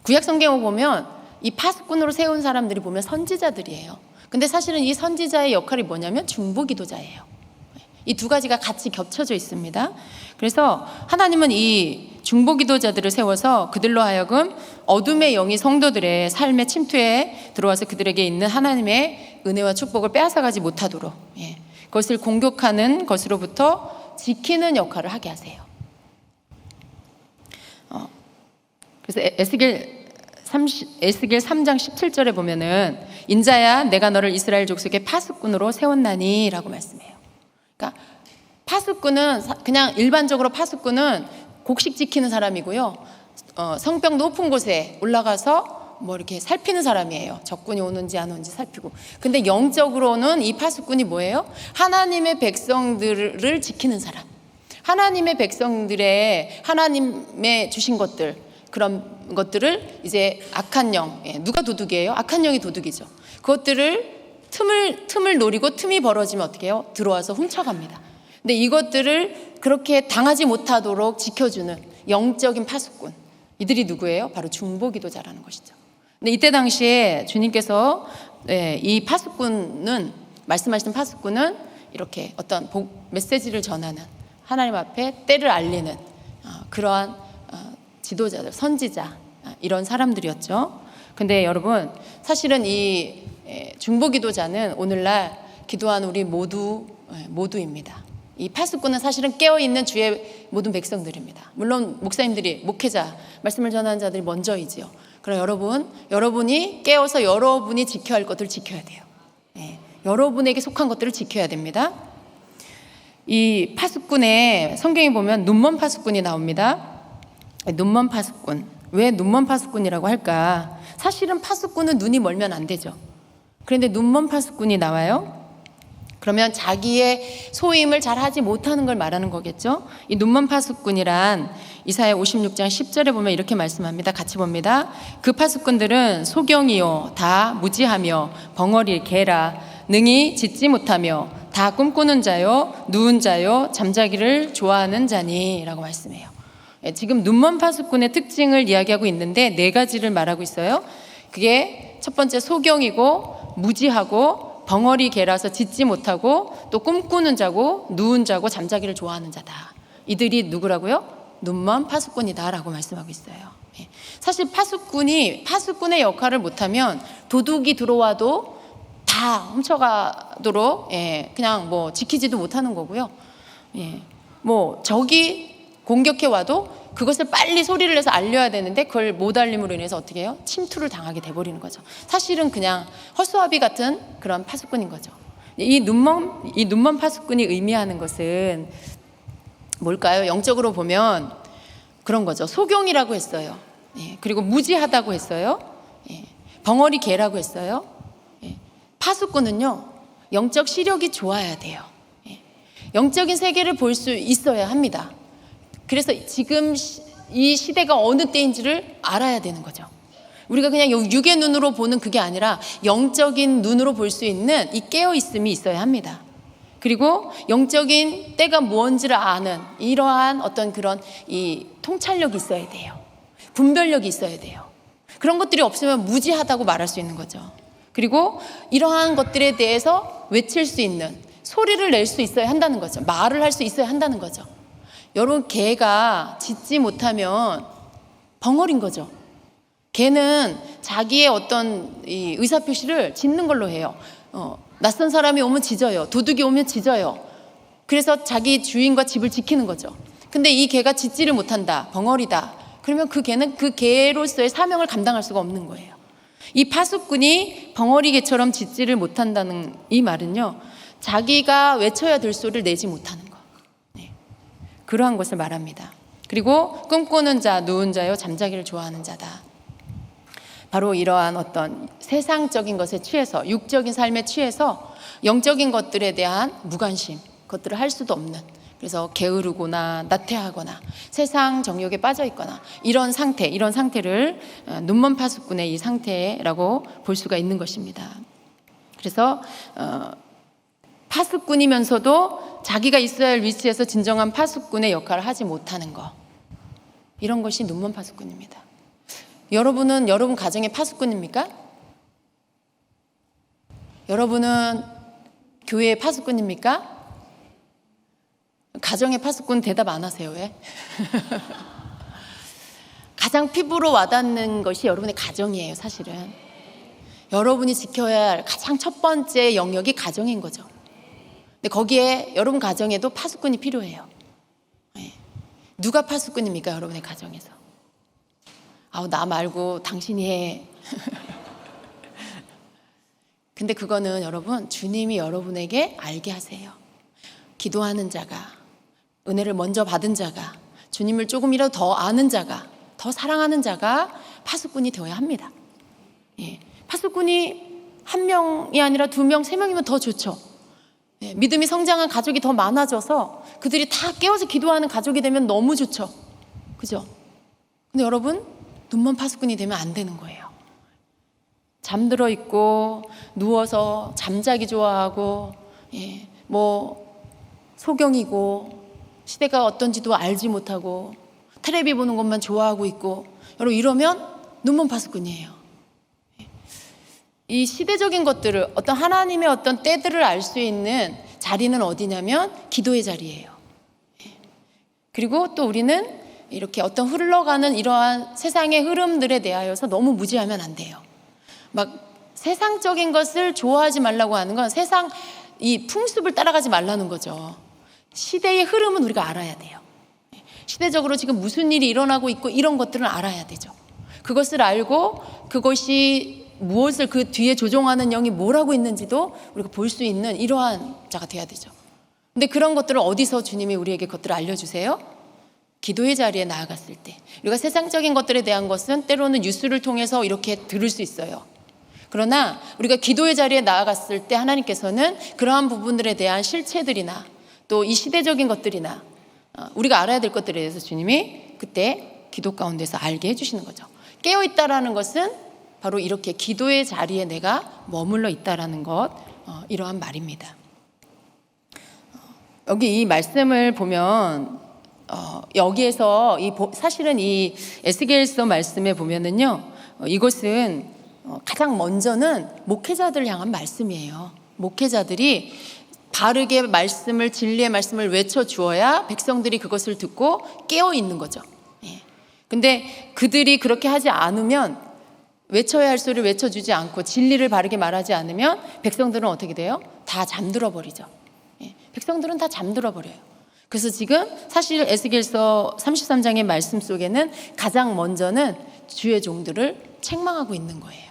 구약 성경을 보면 이 파수꾼으로 세운 사람들이 보면 선지자들이에요. 근데 사실은 이 선지자의 역할이 뭐냐면 중보기도자예요. 이 두 가지가 같이 겹쳐져 있습니다. 그래서 하나님은 이 중보기도자들을 세워서 그들로 하여금 어둠의 영이 성도들의 삶의 침투에 들어와서 그들에게 있는 하나님의 은혜와 축복을 빼앗아가지 못하도록, 그것을 공격하는 것으로부터 지키는 역할을 하게 하세요. 그래서 에스겔 3장 17절에 보면은, 인자야, 내가 너를 이스라엘 족속의 파수꾼으로 세웠나니 라고 말씀해요. 그러니까 파수꾼은 그냥 일반적으로 파수꾼은 곡식 지키는 사람이고요, 성벽 높은 곳에 올라가서 뭐 이렇게 살피는 사람이에요. 적군이 오는지 안 오는지 살피고. 근데 영적으로는 이 파수꾼이 뭐예요? 하나님의 백성들을 지키는 사람, 하나님의 백성들의 하나님의 주신 것들, 그런 것들을 이제 악한 영, 누가 도둑이에요? 악한 영이 도둑이죠. 그것들을 틈을 노리고 틈이 벌어지면 어떻게 해요? 들어와서 훔쳐갑니다. 근데 이것들을 그렇게 당하지 못하도록 지켜주는 영적인 파수꾼, 이들이 누구예요? 바로 중보기도자라는 것이죠. 근데 이때 당시에 주님께서 이 파수꾼은, 말씀하신 파수꾼은 이렇게 어떤 메시지를 전하는, 하나님 앞에 때를 알리는 그러한 지도자들, 선지자, 이런 사람들이었죠. 근데 여러분, 사실은 이 중보기도자는 오늘날 기도하는 우리 모두입니다. 이 파수꾼은 사실은 깨어있는 주의 모든 백성들입니다. 물론 목사님들이, 목회자, 말씀을 전하는 자들이 먼저이지요. 그럼 여러분이 깨어서 여러분이 지켜야 할 것들을 지켜야 돼요. 여러분에게 속한 것들을 지켜야 됩니다. 이 파수꾼에 성경에 보면 눈먼 파수꾼이 나옵니다. 눈먼 파수꾼. 왜 눈먼 파수꾼이라고 할까? 사실은 파수꾼은 눈이 멀면 안 되죠. 그런데 눈먼 파수꾼이 나와요. 그러면 자기의 소임을 잘 하지 못하는 걸 말하는 거겠죠. 이 눈먼 파수꾼이란 이사야 56장 10절에 보면 이렇게 말씀합니다. 같이 봅니다. 그 파수꾼들은 소경이요 다 무지하며 벙어리 개라 능히 짖지 못하며 다 꿈꾸는 자요 누운 자요 잠자기를 좋아하는 자니 라고 말씀해요. 지금 눈먼 파수꾼의 특징을 이야기하고 있는데 4가지를 말하고 있어요. 그게 첫 번째 소경이고 무지하고 벙어리 개라서 짖지 못하고 또 꿈꾸는 자고 누운 자고 잠자기를 좋아하는 자다. 이들이 누구라고요? 눈먼 파수꾼이다 라고 말씀하고 있어요. 사실 파수꾼의 역할을 못하면 도둑이 들어와도 다 훔쳐가도록 그냥 뭐 지키지도 못하는 거고요. 뭐 적이 공격해 와도 그것을 빨리 소리를 내서 알려야 되는데 그걸 못 알림으로 인해서 어떻게 해요? 침투를 당하게 돼버리는 거죠. 사실은 그냥 헛수아비 같은 그런 파수꾼인 거죠. 이 눈먼 파수꾼이 의미하는 것은 뭘까요? 영적으로 보면 그런 거죠. 소경이라고 했어요. 그리고 무지하다고 했어요. 벙어리 개라고 했어요. 파수꾼은요, 영적 시력이 좋아야 돼요. 영적인 세계를 볼 수 있어야 합니다. 그래서 지금 이 시대가 어느 때인지를 알아야 되는 거죠. 우리가 그냥 육의 눈으로 보는 그게 아니라 영적인 눈으로 볼 수 있는 이 깨어있음이 있어야 합니다. 그리고 영적인 때가 뭔지를 아는 이러한 어떤 그런 이 통찰력이 있어야 돼요. 분별력이 있어야 돼요. 그런 것들이 없으면 무지하다고 말할 수 있는 거죠. 그리고 이러한 것들에 대해서 외칠 수 있는, 소리를 낼 수 있어야 한다는 거죠. 말을 할 수 있어야 한다는 거죠. 여러분, 개가 짖지 못하면 벙어리인 거죠. 개는 자기의 어떤 이 의사표시를 짖는 걸로 해요. 낯선 사람이 오면 짖어요. 도둑이 오면 짖어요. 그래서 자기 주인과 집을 지키는 거죠. 근데 이 개가 짖지를 못한다, 벙어리다. 그러면 그 개는 그 개로서의 사명을 감당할 수가 없는 거예요. 이 파수꾼이 벙어리 개처럼 짖지를 못한다는 이 말은요, 자기가 외쳐야 될 소리를 내지 못하는 거. 그러한 것을 말합니다. 그리고 꿈꾸는 자, 누운 자요, 잠자기를 좋아하는 자다. 바로 이러한 어떤 세상적인 것에 취해서, 육적인 삶에 취해서 영적인 것들에 대한 무관심, 그것들을 할 수도 없는, 그래서 게으르거나 나태하거나 세상 정욕에 빠져 있거나 이런 상태를 눈먼 파수꾼의 이 상태라고 볼 수가 있는 것입니다. 그래서 파수꾼이면서도 자기가 있어야 할 위치에서 진정한 파수꾼의 역할을 하지 못하는 것, 이런 것이 눈먼 파수꾼입니다. 여러분은 여러분 가정의 파수꾼입니까? 여러분은 교회의 파수꾼입니까? 가정의 파수꾼 대답 안 하세요. 왜? 가장 피부로 와닿는 것이 여러분의 가정이에요. 사실은 여러분이 지켜야 할 가장 첫 번째 영역이 가정인 거죠. 근데 거기에 여러분 가정에도 파수꾼이 필요해요. 누가 파수꾼입니까? 여러분의 가정에서. 나 말고 당신이 해. 근데 그거는 여러분, 주님이 여러분에게 알게 하세요. 기도하는 자가, 은혜를 먼저 받은 자가, 주님을 조금이라도 더 아는 자가, 더 사랑하는 자가 파수꾼이 되어야 합니다. 파수꾼이 1명이 아니라 2명, 3명이면 더 좋죠. 믿음이 성장한 가족이 더 많아져서 그들이 다 깨워서 기도하는 가족이 되면 너무 좋죠. 그죠? 근데 여러분, 눈먼 파수꾼이 되면 안 되는 거예요. 잠들어 있고 누워서 잠자기 좋아하고 소경이고 시대가 어떤지도 알지 못하고 텔레비 보는 것만 좋아하고 있고 여러분 이러면 눈먼 파수꾼이에요. 이 시대적인 것들을 어떤 하나님의 어떤 때들을 알 수 있는 자리는 어디냐면 기도의 자리예요. 그리고 또 우리는 이렇게 어떤 흘러가는 이러한 세상의 흐름들에 대하여서 너무 무지하면 안 돼요. 막 세상적인 것을 좋아하지 말라고 하는 건 세상 이 풍습을 따라가지 말라는 거죠. 시대의 흐름은 우리가 알아야 돼요. 시대적으로 지금 무슨 일이 일어나고 있고 이런 것들은 알아야 되죠. 그것을 알고 그것이 무엇을 그 뒤에 조종하는 영이 뭐라고 있는지도 우리가 볼 수 있는 이러한 자가 돼야 되죠. 근데 그런 것들을 어디서 주님이 우리에게 그것들을 알려주세요? 기도의 자리에 나아갔을 때. 우리가 세상적인 것들에 대한 것은 때로는 뉴스를 통해서 이렇게 들을 수 있어요. 그러나 우리가 기도의 자리에 나아갔을 때 하나님께서는 그러한 부분들에 대한 실체들이나 또 이 시대적인 것들이나 우리가 알아야 될 것들에 대해서 주님이 그때 기도 가운데서 알게 해주시는 거죠. 깨어있다라는 것은 바로 이렇게 기도의 자리에 내가 머물러 있다라는 것, 이러한 말입니다. 여기 이 말씀을 보면 여기에서 사실은 이 에스겔서 말씀에 보면은요, 이것은 가장 먼저는 목회자들을 향한 말씀이에요. 목회자들이 바르게 말씀을, 진리의 말씀을 외쳐 주어야 백성들이 그것을 듣고 깨어 있는 거죠. 근데 그들이 그렇게 하지 않으면, 외쳐야 할 소리를 외쳐주지 않고 진리를 바르게 말하지 않으면 백성들은 어떻게 돼요? 다 잠들어 버리죠. 백성들은 다 잠들어 버려요. 그래서 지금 사실 에스겔서 33장의 말씀 속에는 가장 먼저는 주의 종들을 책망하고 있는 거예요.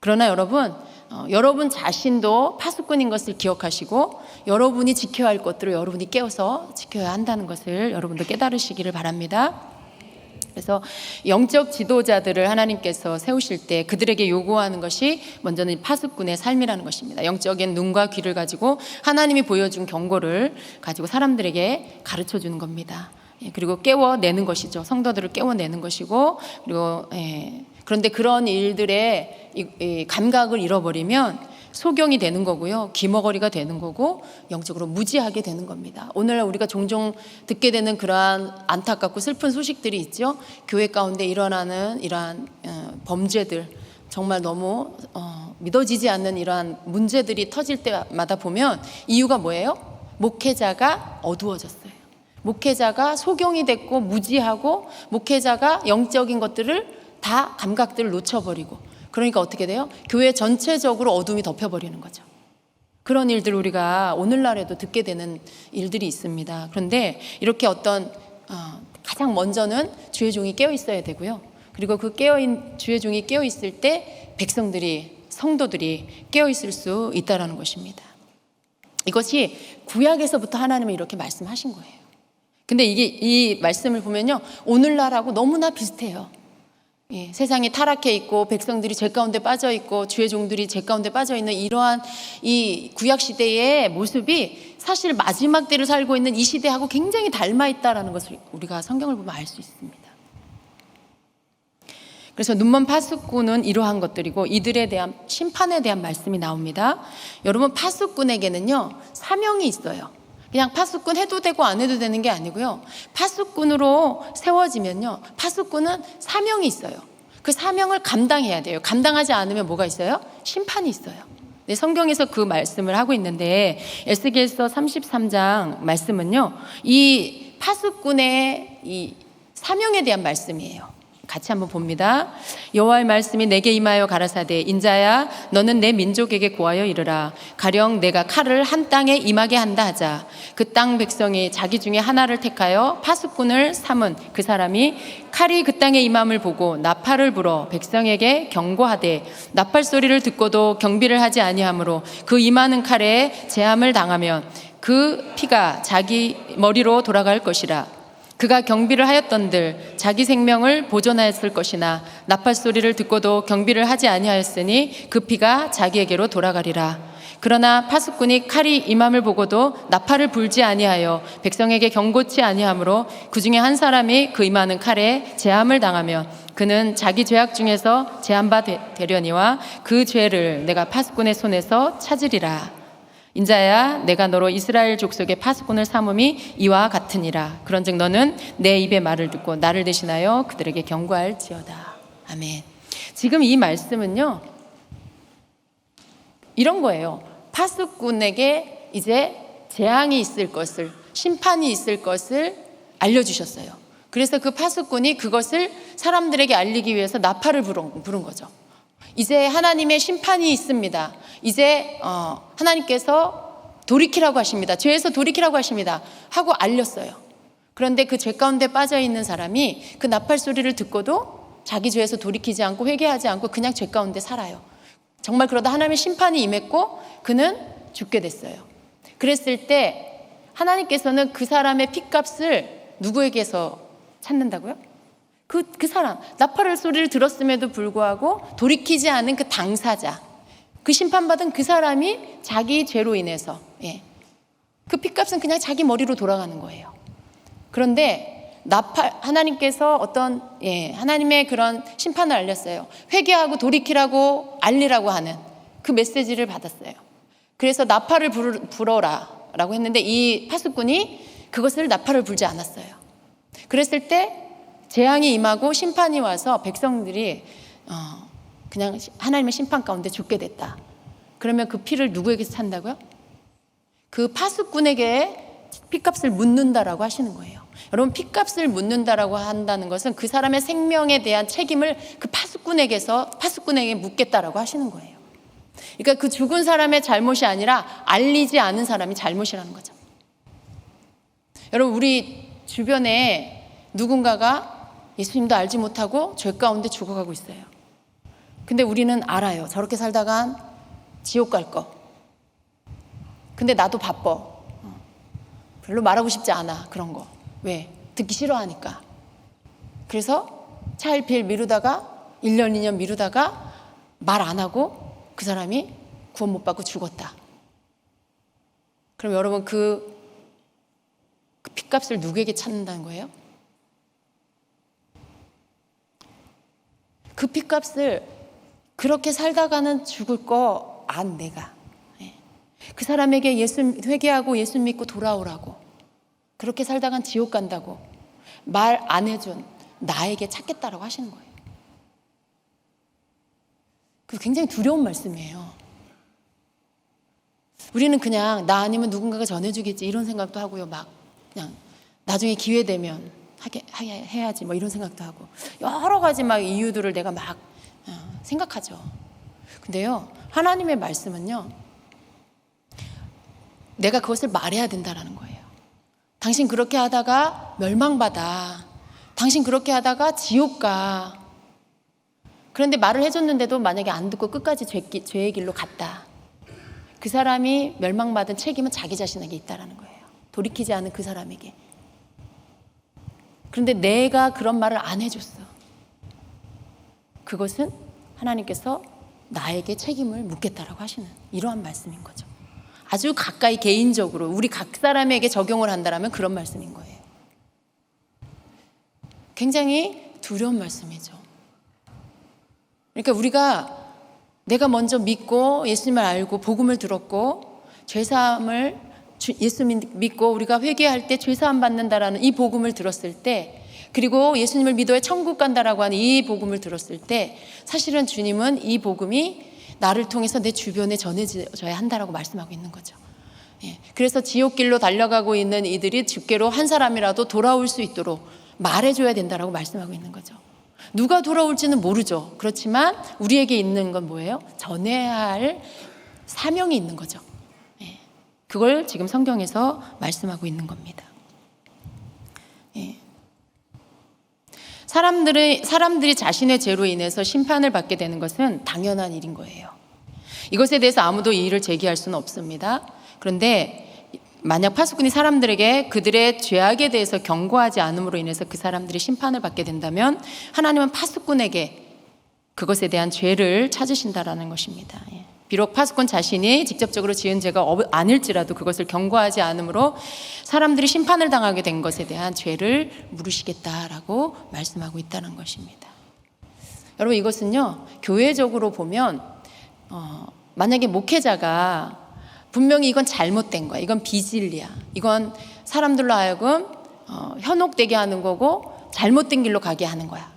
그러나 여러분 자신도 파수꾼인 것을 기억하시고 여러분이 지켜야 할 것들을 여러분이 깨어서 지켜야 한다는 것을 여러분도 깨달으시기를 바랍니다. 그래서 영적 지도자들을 하나님께서 세우실 때 그들에게 요구하는 것이 먼저는 파수꾼의 삶이라는 것입니다. 영적인 눈과 귀를 가지고 하나님이 보여준 경고를 가지고 사람들에게 가르쳐 주는 겁니다. 그리고 깨워내는 것이죠. 성도들을 깨워내는 것이고, 그리고 그런데 그런 일들의 감각을 잃어버리면 소경이 되는 거고요, 귀머거리가 되는 거고, 영적으로 무지하게 되는 겁니다. 오늘 우리가 종종 듣게 되는 그러한 안타깝고 슬픈 소식들이 있죠. 교회 가운데 일어나는 이러한 범죄들, 정말 너무 믿어지지 않는 이러한 문제들이 터질 때마다 보면 이유가 뭐예요? 목회자가 어두워졌어요. 목회자가 소경이 됐고 무지하고, 목회자가 영적인 것들을 다 감각들을 놓쳐버리고, 그러니까 어떻게 돼요? 교회 전체적으로 어둠이 덮여버리는 거죠. 그런 일들 우리가 오늘날에도 듣게 되는 일들이 있습니다. 그런데 이렇게 가장 먼저는 주의 종이 깨어 있어야 되고요. 그리고 그 주의 종이 깨어 있을 때 백성들이, 성도들이 깨어 있을 수 있다라는 것입니다. 이것이 구약에서부터 하나님은 이렇게 말씀하신 거예요. 근데 이 말씀을 보면요, 오늘날하고 너무나 비슷해요. 세상이 타락해 있고 백성들이 죄 가운데 빠져 있고 주의 종들이 죄 가운데 빠져 있는 이러한 이 구약 시대의 모습이 사실 마지막 때를 살고 있는 이 시대하고 굉장히 닮아 있다라는 것을 우리가 성경을 보면 알 수 있습니다. 그래서 눈먼 파수꾼은 이러한 것들이고, 이들에 대한 심판에 대한 말씀이 나옵니다. 여러분, 파수꾼에게는요 사명이 있어요. 그냥 파수꾼 해도 되고 안 해도 되는 게 아니고요, 파수꾼으로 세워지면요, 파수꾼은 사명이 있어요. 그 사명을 감당해야 돼요. 감당하지 않으면 뭐가 있어요? 심판이 있어요. 네, 성경에서 그 말씀을 하고 있는데, 에스겔서 33장 말씀은요, 이 파수꾼의 이 사명에 대한 말씀이에요. 같이 한번 봅니다. 여호와의 말씀이 내게 임하여 가라사대, 인자야 너는 내 민족에게 고하여 이르라. 가령 내가 칼을 한 땅에 임하게 한다 하자. 그 땅 백성이 자기 중에 하나를 택하여 파수꾼을 삼은 그 사람이 칼이 그 땅에 임함을 보고 나팔을 불어 백성에게 경고하되, 나팔 소리를 듣고도 경비를 하지 아니하므로 그 임하는 칼에 재함을 당하면 그 피가 자기 머리로 돌아갈 것이라. 그가 경비를 하였던들 자기 생명을 보존하였을 것이나 나팔 소리를 듣고도 경비를 하지 아니하였으니 그 피가 자기에게로 돌아가리라. 그러나 파수꾼이 칼이 임함을 보고도 나팔을 불지 아니하여 백성에게 경고치 아니하므로 그 중에 한 사람이 그 임하는 칼에 재함을 당하면 그는 자기 죄악 중에서 재함 바 되려니와 그 죄를 내가 파수꾼의 손에서 찾으리라. 인자야 내가 너로 이스라엘 족속의 파수꾼을 삼음이 이와 같으니라. 그런즉 너는 내 입의 말을 듣고 나를 대신하여 그들에게 경고할지어다. 아멘. 지금 이 말씀은요 이런 거예요. 파수꾼에게 이제 재앙이 있을 것을, 심판이 있을 것을 알려주셨어요. 그래서 그 파수꾼이 그것을 사람들에게 알리기 위해서 나팔을 부른 거죠. 이제 하나님의 심판이 있습니다. 이제 하나님께서 돌이키라고 하십니다. 죄에서 돌이키라고 하십니다 하고 알렸어요. 그런데 그 죄 가운데 빠져있는 사람이 그 나팔 소리를 듣고도 자기 죄에서 돌이키지 않고 회개하지 않고 그냥 죄 가운데 살아요. 정말 그러다 하나님의 심판이 임했고 그는 죽게 됐어요. 그랬을 때 하나님께서는 그 사람의 핏값을 누구에게서 찾는다고요? 그 사람, 나팔 소리를 들었음에도 불구하고 돌이키지 않은 그 당사자, 그 심판받은 그 사람이 자기 죄로 인해서 그 핏값은 그냥 자기 머리로 돌아가는 거예요. 그런데 하나님께서 하나님의 그런 심판을 알렸어요. 회개하고 돌이키라고 알리라고 하는 그 메시지를 받았어요. 그래서 나팔을 불어라 라고 했는데 이 파수꾼이 그것을 나팔을 불지 않았어요. 그랬을 때 재앙이 임하고 심판이 와서 백성들이 그냥 하나님의 심판 가운데 죽게 됐다. 그러면 그 피를 누구에게서 찬다고요? 그 파수꾼에게 피값을 묻는다라고 하시는 거예요. 여러분, 피값을 묻는다라고 한다는 것은 그 사람의 생명에 대한 책임을 그 파수꾼에게 묻겠다라고 하시는 거예요. 그러니까 그 죽은 사람의 잘못이 아니라 알리지 않은 사람이 잘못이라는 거죠. 여러분, 우리 주변에 누군가가 예수님도 알지 못하고 죄 가운데 죽어가고 있어요. 근데 우리는 알아요. 저렇게 살다간 지옥 갈 거. 근데 나도 바빠. 별로 말하고 싶지 않아. 그런 거. 왜? 듣기 싫어하니까. 그래서 차일피일 미루다가 1년, 2년 미루다가 말 안 하고 그 사람이 구원 못 받고 죽었다. 그럼 여러분 그 핏값을 누구에게 찾는다는 거예요? 그 핏값을 그렇게 살다가는 죽을 거 안 내가. 그 사람에게 회개하고 예수 믿고 돌아오라고. 그렇게 살다간 지옥 간다고 말 안 해준 나에게 찾겠다라고 하시는 거예요. 그 굉장히 두려운 말씀이에요. 우리는 그냥 나 아니면 누군가가 전해주겠지 이런 생각도 하고요. 막 그냥 나중에 기회 되면 해야지 뭐 이런 생각도 하고 여러 가지 막 이유들을 내가 막 생각하죠. 근데요, 하나님의 말씀은요, 내가 그것을 말해야 된다라는 거예요. 당신 그렇게 하다가 멸망받아. 당신 그렇게 하다가 지옥 가. 그런데 말을 해줬는데도 만약에 안 듣고 끝까지 죄의 길로 갔다. 그 사람이 멸망받은 책임은 자기 자신에게 있다라는 거예요. 돌이키지 않은 그 사람에게. 그런데 내가 그런 말을 안 해줬어. 그것은 하나님께서 나에게 책임을 묻겠다라고 하시는 이러한 말씀인 거죠. 아주 가까이 개인적으로 우리 각 사람에게 적용을 한다면 그런 말씀인 거예요. 굉장히 두려운 말씀이죠. 그러니까 우리가 내가 먼저 믿고 예수님을 알고 복음을 들었고 죄사함을 예수 믿고 우리가 회개할 때 죄사함 받는다라는 이 복음을 들었을 때, 그리고 예수님을 믿어야 천국 간다라고 하는 이 복음을 들었을 때, 사실은 주님은 이 복음이 나를 통해서 내 주변에 전해져야 한다라고 말씀하고 있는 거죠. 그래서 지옥길로 달려가고 있는 이들이 주께로 한 사람이라도 돌아올 수 있도록 말해줘야 된다라고 말씀하고 있는 거죠. 누가 돌아올지는 모르죠. 그렇지만 우리에게 있는 건 뭐예요? 전해야 할 사명이 있는 거죠. 그걸 지금 성경에서 말씀하고 있는 겁니다. 사람들이 자신의 죄로 인해서 심판을 받게 되는 것은 당연한 일인 거예요. 이것에 대해서 아무도 이의를 제기할 수는 없습니다. 그런데 만약 파수꾼이 사람들에게 그들의 죄악에 대해서 경고하지 않음으로 인해서 그 사람들이 심판을 받게 된다면 하나님은 파수꾼에게 그것에 대한 죄를 찾으신다라는 것입니다. 비록 파수꾼 자신이 직접적으로 지은 죄가 아닐지라도 그것을 경고하지 않으므로 사람들이 심판을 당하게 된 것에 대한 죄를 물으시겠다라고 말씀하고 있다는 것입니다. 여러분, 이것은요, 교회적으로 보면 만약에 목회자가 분명히 이건 잘못된 거야. 이건 비진리야. 이건 사람들로 하여금 현혹되게 하는 거고 잘못된 길로 가게 하는 거야.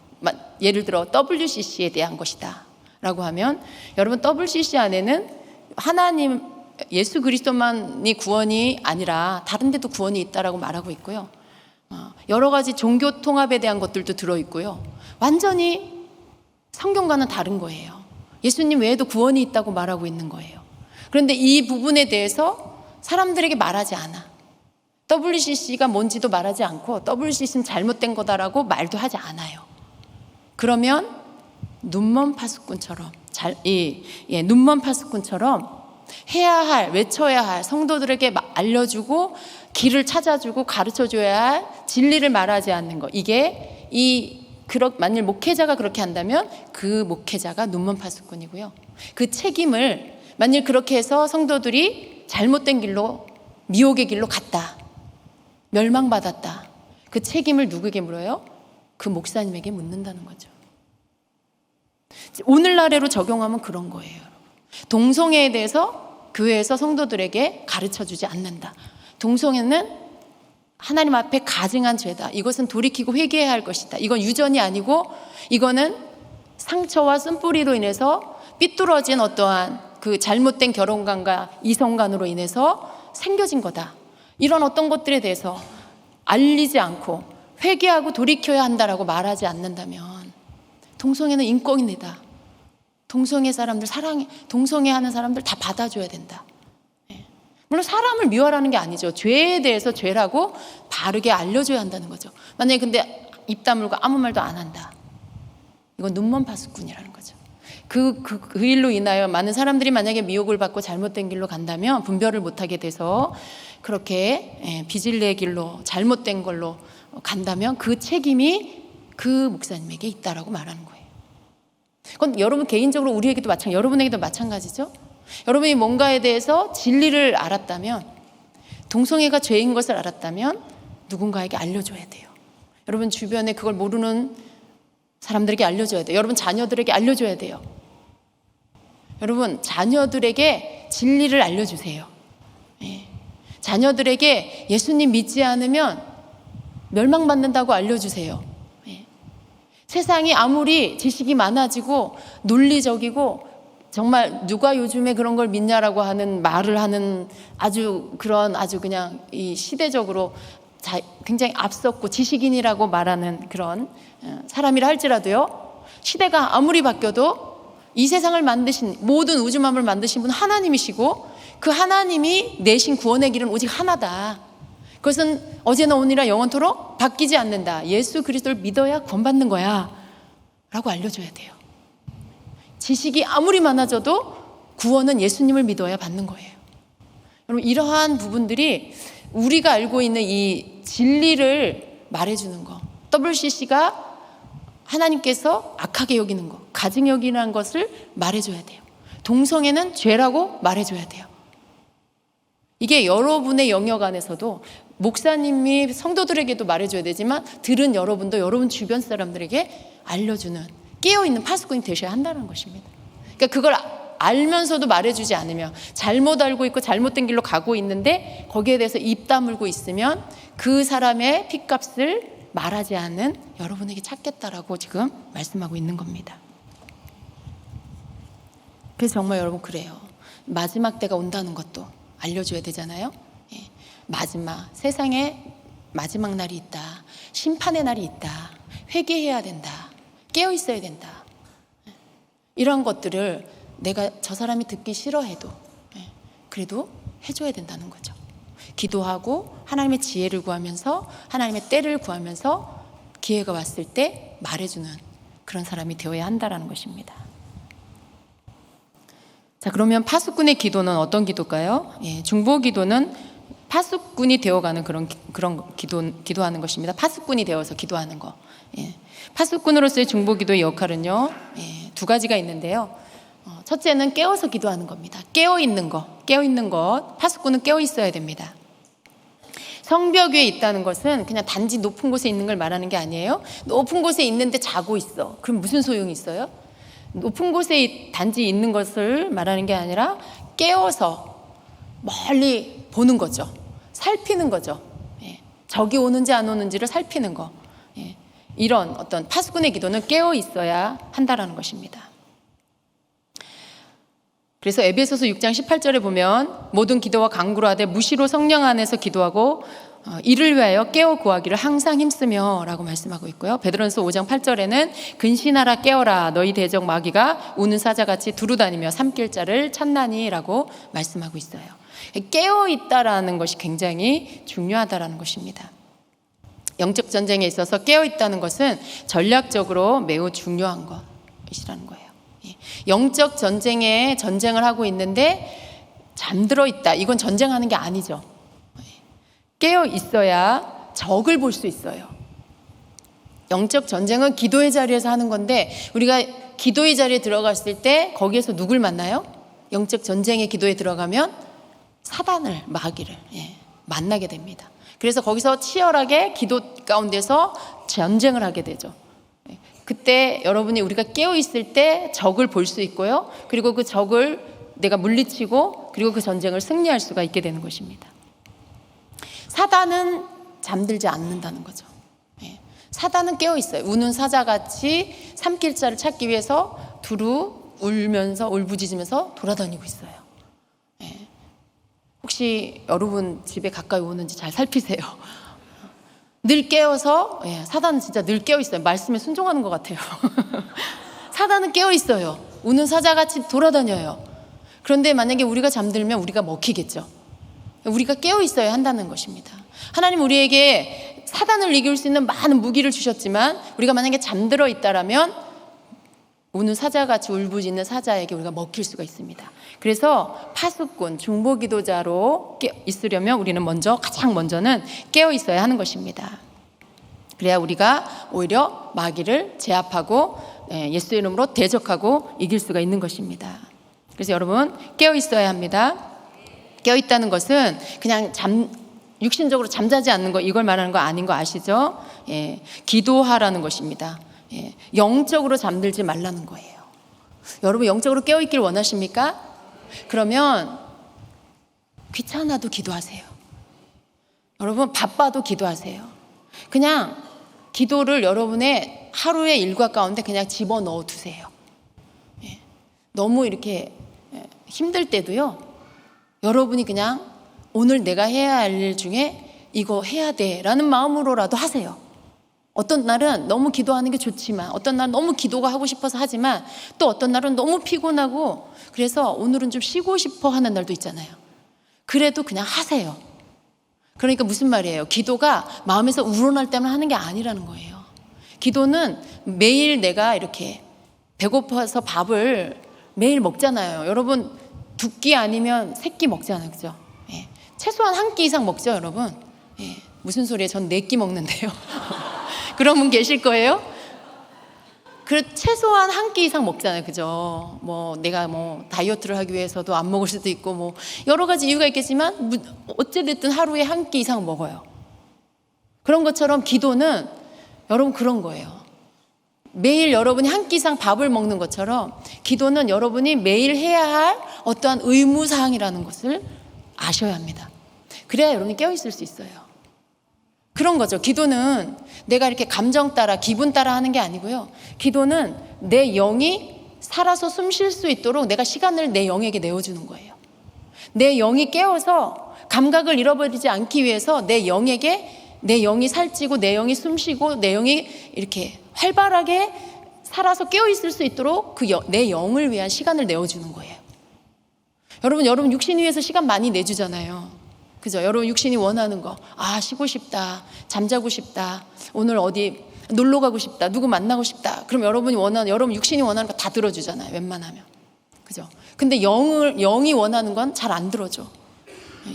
예를 들어 WCC에 대한 것이다 라고 하면, 여러분 WCC 안에는 하나님 예수 그리스도만이 구원이 아니라 다른 데도 구원이 있다라고 말하고 있고요. 여러 가지 종교 통합에 대한 것들도 들어있고요. 완전히 성경과는 다른 거예요. 예수님 외에도 구원이 있다고 말하고 있는 거예요. 그런데 이 부분에 대해서 사람들에게 말하지 않아. WCC가 뭔지도 말하지 않고 WCC는 잘못된 거다라고 말도 하지 않아요. 그러면 눈먼 파수꾼처럼 눈먼 파수꾼처럼 해야 할, 외쳐야 할, 성도들에게 알려주고 길을 찾아주고 가르쳐줘야 할 진리를 말하지 않는 거, 이게 만일 목회자가 그렇게 한다면 그 목회자가 눈먼 파수꾼이고요. 그 책임을 만일 그렇게 해서 성도들이 잘못된 길로, 미혹의 길로 갔다, 멸망받았다, 그 책임을 누구에게 물어요? 그 목사님에게 묻는다는 거죠. 오늘날에로 적용하면 그런 거예요. 동성애에 대해서 교회에서 성도들에게 가르쳐주지 않는다. 동성애는 하나님 앞에 가증한 죄다. 이것은 돌이키고 회개해야 할 것이다. 이건 유전이 아니고 이거는 상처와 쓴뿌리로 인해서 삐뚤어진 어떠한 그 잘못된 결혼관과 이성관으로 인해서 생겨진 거다. 이런 어떤 것들에 대해서 알리지 않고 회개하고 돌이켜야 한다라고 말하지 않는다면, 동성애는 인권이다. 동성애 사람들 동성애 하는 사람들 다 받아줘야 된다. 물론 사람을 미워하라는 게 아니죠. 죄에 대해서 죄라고 바르게 알려줘야 한다는 거죠. 만약에 근데 입 다물고 아무 말도 안 한다, 이건 눈먼 파수꾼이라는 거죠. 그 일로 인하여 많은 사람들이 만약에 미혹을 받고 잘못된 길로 간다면, 분별을 못하게 돼서 그렇게 비진리의 길로 잘못된 걸로 간다면 그 책임이 그 목사님에게 있다라고 말하는 거예요. 그건 여러분 개인적으로 우리에게도 여러분에게도 마찬가지죠. 여러분이 뭔가에 대해서 진리를 알았다면, 동성애가 죄인 것을 알았다면 누군가에게 알려줘야 돼요. 여러분 주변에 그걸 모르는 사람들에게 알려줘야 돼요. 여러분 자녀들에게 알려줘야 돼요. 여러분 자녀들에게 진리를 알려주세요. 자녀들에게 예수님 믿지 않으면 멸망받는다고 알려주세요. 세상이 아무리 지식이 많아지고 논리적이고 정말 누가 요즘에 그런 걸 믿냐라고 하는 말을 하는 아주 그냥 이 시대적으로 굉장히 앞섰고 지식인이라고 말하는 그런 사람이라 할지라도요, 시대가 아무리 바뀌어도 이 세상을 만드신, 모든 우주만물을 만드신 분 하나님이시고, 그 하나님이 내신 구원의 길은 오직 하나다. 그것은 어제나 오늘이나 영원토록 바뀌지 않는다. 예수 그리스도를 믿어야 구원받는 거야 라고 알려줘야 돼요. 지식이 아무리 많아져도 구원은 예수님을 믿어야 받는 거예요. 여러분 이러한 부분들이 우리가 알고 있는 이 진리를 말해주는 거, WCC가 하나님께서 악하게 여기는 것, 가증 여기는 것을 말해줘야 돼요. 동성애는 죄라고 말해줘야 돼요. 이게 여러분의 영역 안에서도 목사님이 성도들에게도 말해줘야 되지만, 들은 여러분도 여러분 주변 사람들에게 알려주는 깨어있는 파수꾼이 되셔야 한다는 것입니다. 그러니까 그걸 알면서도 말해주지 않으면, 잘못 알고 있고 잘못된 길로 가고 있는데 거기에 대해서 입 다물고 있으면 그 사람의 핏값을 말하지 않는 여러분에게 찾겠다라고 지금 말씀하고 있는 겁니다. 그래서 정말 여러분 그래요. 마지막 때가 온다는 것도 알려줘야 되잖아요. 세상에 마지막 날이 있다. 심판의 날이 있다. 회개해야 된다. 깨어 있어야 된다. 이런 것들을 내가 저 사람이 듣기 싫어해도 그래도 해줘야 된다는 거죠. 기도하고 하나님의 지혜를 구하면서, 하나님의 때를 구하면서 기회가 왔을 때 말해주는 그런 사람이 되어야 한다는 것입니다. 자, 그러면 파수꾼의 기도는 어떤 기도일까요? 중보 기도는 파수꾼이 되어가는 그런 기도하는 것입니다. 파수꾼이 되어서 기도하는 거. 파수꾼으로서의 중보 기도의 역할은요, 두 가지가 있는데요. 첫째는 깨어서 기도하는 겁니다. 깨어 있는 것. 파수꾼은 깨어 있어야 됩니다. 성벽 위에 있다는 것은 그냥 단지 높은 곳에 있는 걸 말하는 게 아니에요. 높은 곳에 있는데 자고 있어. 그럼 무슨 소용이 있어요? 높은 곳에 단지 있는 것을 말하는 게 아니라 깨어서 멀리 보는 거죠. 살피는 거죠. 예. 적이 오는지 안 오는지를 살피는 거. 예. 이런 어떤 파수꾼의 기도는 깨어 있어야 한다라는 것입니다. 그래서 에베소서 6장 18절에 보면 모든 기도와 간구로 하되 무시로 성령 안에서 기도하고 이를 위하여 깨어 구하기를 항상 힘쓰며 라고 말씀하고 있고요. 베드로전서 5장 8절에는 근신하라 깨어라 너희 대적 마귀가 우는 사자같이 두루다니며 삼킬 자를 찾나니 라고 말씀하고 있어요. 깨어 있다라는 것이 굉장히 중요하다라는 것입니다. 영적 전쟁에 있어서 깨어 있다는 것은 전략적으로 매우 중요한 것이라는 거예요. 영적 전쟁에 전쟁을 하고 있는데 잠들어 있다. 이건 전쟁하는 게 아니죠. 깨어 있어야 적을 볼 수 있어요. 영적 전쟁은 기도의 자리에서 하는 건데 우리가 기도의 자리에 들어갔을 때 거기에서 누굴 만나요? 영적 전쟁의 기도에 들어가면 사단을, 마귀를 만나게 됩니다. 그래서 거기서 치열하게 기도 가운데서 전쟁을 하게 되죠. 그때 여러분이 우리가 깨어 있을 때 적을 볼 수 있고요. 그리고 그 적을 내가 물리치고 그리고 그 전쟁을 승리할 수가 있게 되는 것입니다. 사단은 잠들지 않는다는 거죠. 사단은 깨어 있어요. 우는 사자같이 삼킬 자를 찾기 위해서 두루 울면서 울부짖으면서 돌아다니고 있어요. 혹시 여러분 집에 가까이 오는지 잘 살피세요. 늘 깨어서 사단은 진짜 늘 깨어 있어요. 말씀에 순종하는 것 같아요. 사단은 깨어 있어요. 우는 사자같이 돌아다녀요. 그런데 만약에 우리가 잠들면 우리가 먹히겠죠. 우리가 깨어 있어야 한다는 것입니다. 하나님 우리에게 사단을 이길 수 있는 많은 무기를 주셨지만 우리가 만약에 잠들어 있다라면 우는 사자같이 울부짖는 사자에게 우리가 먹힐 수가 있습니다. 그래서 파수꾼, 중보기도자로 있으려면 우리는 가장 먼저는 깨어 있어야 하는 것입니다. 그래야 우리가 오히려 마귀를 제압하고 예수 이름으로 대적하고 이길 수가 있는 것입니다. 그래서 여러분 깨어 있어야 합니다. 깨어 있다는 것은 그냥 육신적으로 잠자지 않는 거 이걸 말하는 거 아닌 거 아시죠? 기도하라는 것입니다. 영적으로 잠들지 말라는 거예요. 여러분 영적으로 깨어 있길 원하십니까? 그러면 귀찮아도 기도하세요. 여러분 바빠도 기도하세요. 그냥 기도를 여러분의 하루의 일과 가운데 그냥 집어넣어 두세요. 너무 이렇게 힘들 때도요. 여러분이 그냥 오늘 내가 해야 할 일 중에 이거 해야 돼 라는 마음으로라도 하세요. 어떤 날은 너무 기도하는 게 좋지만 어떤 날은 너무 기도가 하고 싶어서 하지만 또 어떤 날은 너무 피곤하고 그래서 오늘은 좀 쉬고 싶어 하는 날도 있잖아요. 그래도 그냥 하세요. 그러니까 무슨 말이에요? 기도가 마음에서 우러날 때만 하는 게 아니라는 거예요. 기도는 매일 내가 이렇게 배고파서 밥을 매일 먹잖아요. 여러분 두 끼 아니면 세 끼 먹잖아요. 그죠? 최소한 한 끼 이상 먹죠, 여러분. 무슨 소리예요? 전 네 끼 먹는데요. 그런 분 계실 거예요? 최소한 한 끼 이상 먹잖아요. 그죠? 내가 다이어트를 하기 위해서도 안 먹을 수도 있고 여러 가지 이유가 있겠지만 어찌됐든 하루에 한 끼 이상 먹어요. 그런 것처럼 기도는 여러분 그런 거예요. 매일 여러분이 한 끼 이상 밥을 먹는 것처럼 기도는 여러분이 매일 해야 할 어떠한 의무사항이라는 것을 아셔야 합니다. 그래야 여러분이 깨어있을 수 있어요. 그런 거죠. 기도는 내가 이렇게 감정 따라 기분 따라 하는 게 아니고요. 기도는 내 영이 살아서 숨 쉴 수 있도록 내가 시간을 내 영에게 내어주는 거예요. 내 영이 깨어서 감각을 잃어버리지 않기 위해서 내 영이 살찌고 내 영이 숨쉬고 내 영이 이렇게 활발하게 살아서 깨어있을 수 있도록 내 영을 위한 시간을 내어주는 거예요. 여러분 육신 위해서 시간 많이 내주잖아요. 그죠? 여러분 육신이 원하는 거, 쉬고 싶다, 잠자고 싶다, 오늘 어디 놀러 가고 싶다, 누구 만나고 싶다. 그럼 여러분 육신이 원하는 거 다 들어주잖아요. 웬만하면. 그죠? 근데 영이 원하는 건 잘 안 들어줘.